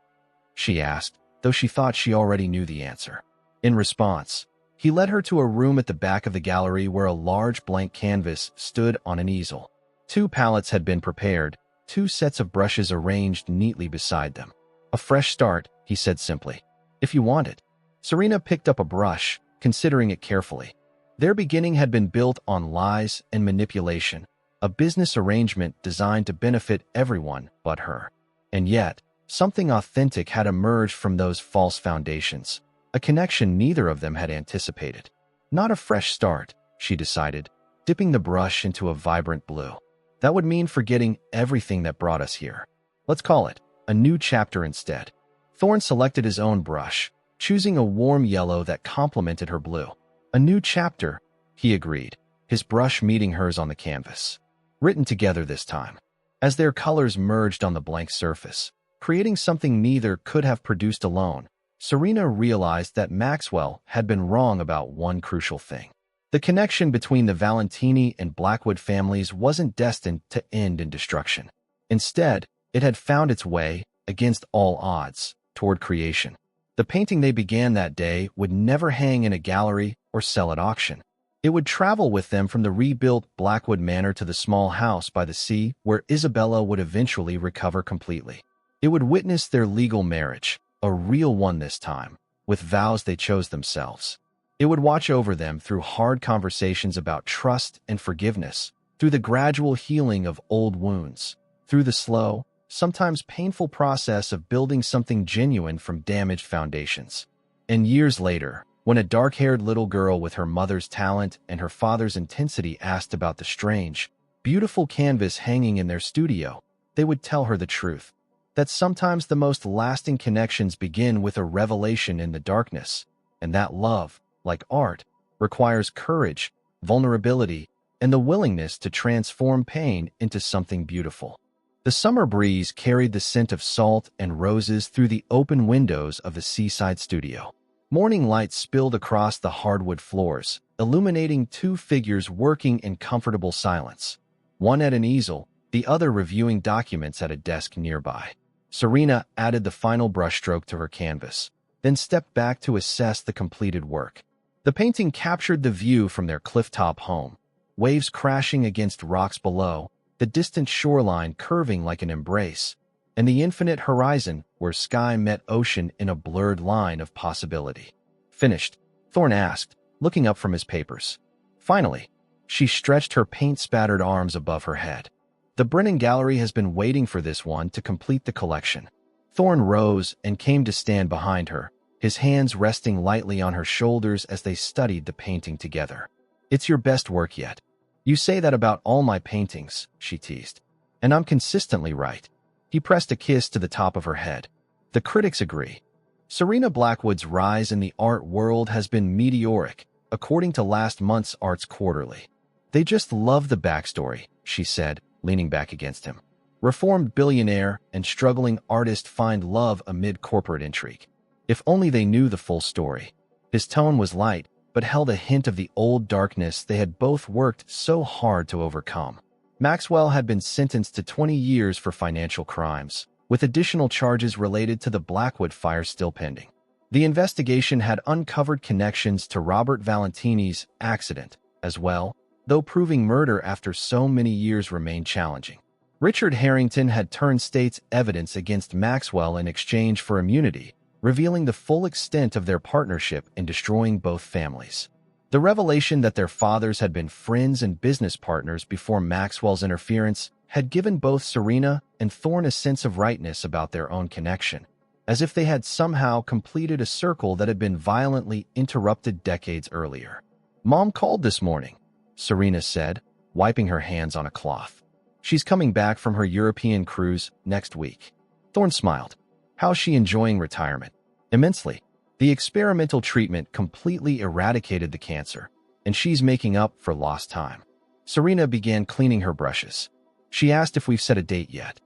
A: She asked, though she thought she already knew the answer. In response, he led her to a room at the back of the gallery where a large blank canvas stood on an easel. 2 palettes had been prepared, 2 sets of brushes arranged neatly beside them. A fresh start, he said simply. If you want it. Serena picked up a brush, considering it carefully. Their beginning had been built on lies and manipulation, a business arrangement designed to benefit everyone but her. And yet, something authentic had emerged from those false foundations, a connection neither of them had anticipated. Not a fresh start, she decided, dipping the brush into a vibrant blue. That would mean forgetting everything that brought us here. Let's call it a new chapter instead. Thorne selected his own brush, choosing a warm yellow that complemented her blue. A new chapter, he agreed, his brush meeting hers on the canvas. Written together this time. As their colors merged on the blank surface, creating something neither could have produced alone, Serena realized that Maxwell had been wrong about one crucial thing. The connection between the Valentini and Blackwood families wasn't destined to end in destruction. Instead, it had found its way, against all odds, toward creation. The painting they began that day would never hang in a gallery or sell at auction. It would travel with them from the rebuilt Blackwood Manor to the small house by the sea where Isabella would eventually recover completely. It would witness their legal marriage, a real one this time, with vows they chose themselves. It would watch over them through hard conversations about trust and forgiveness, through the gradual healing of old wounds, through the slow, sometimes painful process of building something genuine from damaged foundations. And years later, when a dark-haired little girl with her mother's talent and her father's intensity asked about the strange, beautiful canvas hanging in their studio, they would tell her the truth. That sometimes the most lasting connections begin with a revelation in the darkness, and that love, like art, requires courage, vulnerability, and the willingness to transform pain into something beautiful. The summer breeze carried the scent of salt and roses through the open windows of the seaside studio. Morning light spilled across the hardwood floors, illuminating 2 figures working in comfortable silence. One at an easel, the other reviewing documents at a desk nearby. Serena added the final brushstroke to her canvas, then stepped back to assess the completed work. The painting captured the view from their clifftop home, waves crashing against rocks below, the distant shoreline curving like an embrace, and the infinite horizon where sky met ocean in a blurred line of possibility. Finished? Thorne asked, looking up from his papers. Finally, she stretched her paint-spattered arms above her head. The Brennan Gallery has been waiting for this one to complete the collection. Thorne rose and came to stand behind her, his hands resting lightly on her shoulders as they studied the painting together. It's your best work yet. You say that about all my paintings, she teased. And I'm consistently right. He pressed a kiss to the top of her head. The critics agree. Serena Blackwood's rise in the art world has been meteoric, according to last month's Arts Quarterly. They just love the backstory, she said, leaning back against him. Reformed billionaire and struggling artist find love amid corporate intrigue. If only they knew the full story. His tone was light, but held a hint of the old darkness they had both worked so hard to overcome. Maxwell had been sentenced to 20 years for financial crimes, with additional charges related to the Blackwood fire still pending. The investigation had uncovered connections to Robert Valentini's accident as well, though proving murder after so many years remained challenging. Richard Harrington had turned state's evidence against Maxwell in exchange for immunity, revealing the full extent of their partnership in destroying both families. The revelation that their fathers had been friends and business partners before Maxwell's interference had given both Serena and Thorne a sense of rightness about their own connection, as if they had somehow completed a circle that had been violently interrupted decades earlier. "Mom called this morning," Serena said, wiping her hands on a cloth. "She's coming back from her European cruise next week." Thorne smiled. "How's she enjoying retirement?" "Immensely. The experimental treatment completely eradicated the cancer, and she's making up for lost time." Serena began cleaning her brushes. She asked if we've set a date yet.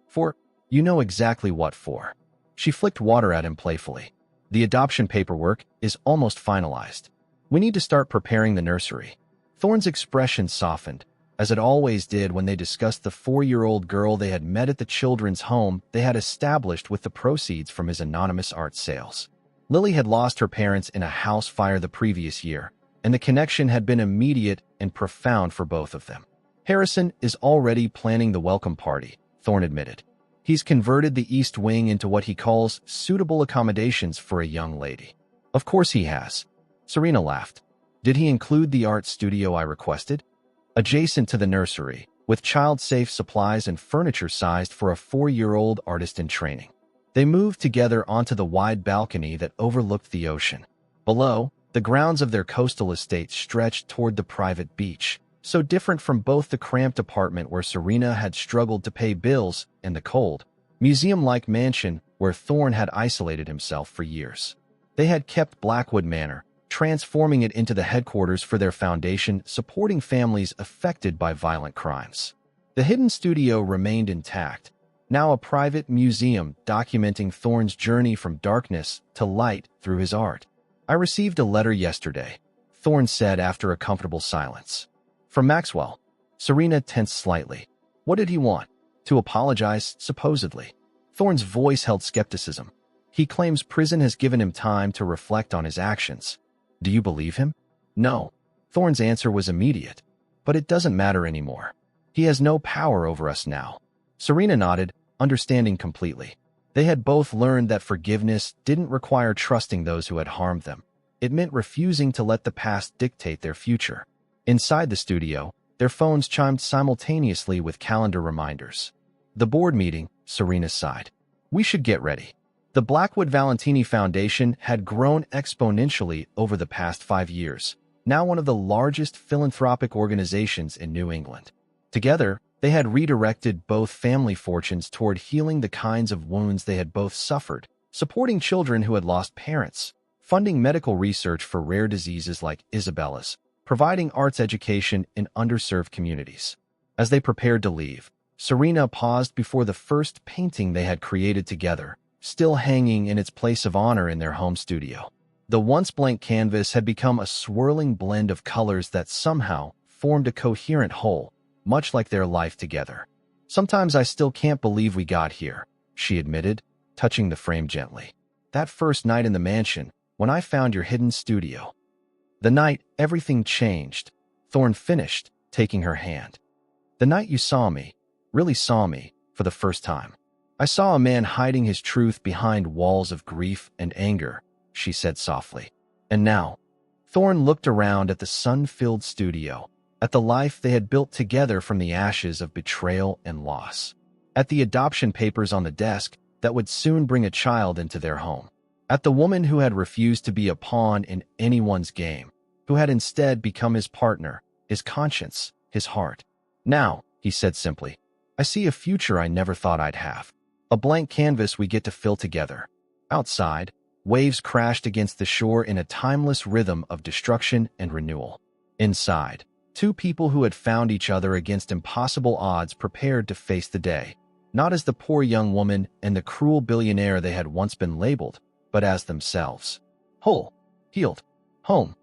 A: "For, you know exactly what for." She flicked water at him playfully. "The adoption paperwork is almost finalized. We need to start preparing the nursery." Thorne's expression softened, as it always did when they discussed the 4-year-old girl they had met at the children's home they had established with the proceeds from his anonymous art sales. Lily had lost her parents in a house fire the previous year, and the connection had been immediate and profound for both of them. "Harrison is already planning the welcome party," Thorne admitted. "He's converted the East Wing into what he calls suitable accommodations for a young lady." "Of course he has." Serena laughed. "Did he include the art studio I requested?" "Adjacent to the nursery, with child-safe supplies and furniture sized for a 4-year-old artist in training." They moved together onto the wide balcony that overlooked the ocean. Below, the grounds of their coastal estate stretched toward the private beach, so different from both the cramped apartment where Serena had struggled to pay bills and the cold, museum-like mansion where Thorne had isolated himself for years. They had kept Blackwood Manor, transforming it into the headquarters for their foundation supporting families affected by violent crimes. The hidden studio remained intact, now a private museum documenting Thorne's journey from darkness to light through his art. "I received a letter yesterday," Thorne said after a comfortable silence. "From Maxwell." Serena tensed slightly. "What did he want?" "To apologize, supposedly." Thorne's voice held skepticism. "He claims prison has given him time to reflect on his actions." "Do you believe him?" "No." Thorne's answer was immediate. "But it doesn't matter anymore. He has no power over us now." Serena nodded, understanding completely. They had both learned that forgiveness didn't require trusting those who had harmed them. It meant refusing to let the past dictate their future. Inside the studio, their phones chimed simultaneously with calendar reminders. "The board meeting," Serena sighed. "We should get ready." The Blackwood Valentini Foundation had grown exponentially over the past 5 years, now one of the largest philanthropic organizations in New England. Together, they had redirected both family fortunes toward healing the kinds of wounds they had both suffered, supporting children who had lost parents, funding medical research for rare diseases like Isabella's, providing arts education in underserved communities. As they prepared to leave, Serena paused before the first painting they had created together, still hanging in its place of honor in their home studio. The once blank canvas had become a swirling blend of colors that somehow formed a coherent whole, much like their life together. "Sometimes I still can't believe we got here," she admitted, touching the frame gently. "That first night in the mansion, when I found your hidden studio." "The night everything changed," Thorne finished, taking her hand. "The night you saw me, really saw me, for the first time. I saw a man hiding his truth behind walls of grief and anger," she said softly. "And now," Thorne looked around at the sun-filled studio, at the life they had built together from the ashes of betrayal and loss, at the adoption papers on the desk that would soon bring a child into their home, at the woman who had refused to be a pawn in anyone's game, who had instead become his partner, his conscience, his heart. "Now," he said simply, "I see a future I never thought I'd have. A blank canvas we get to fill together." Outside, waves crashed against the shore in a timeless rhythm of destruction and renewal. Inside, two people who had found each other against impossible odds prepared to face the day, not as the poor young woman and the cruel billionaire they had once been labeled, but as themselves. Whole, healed, home.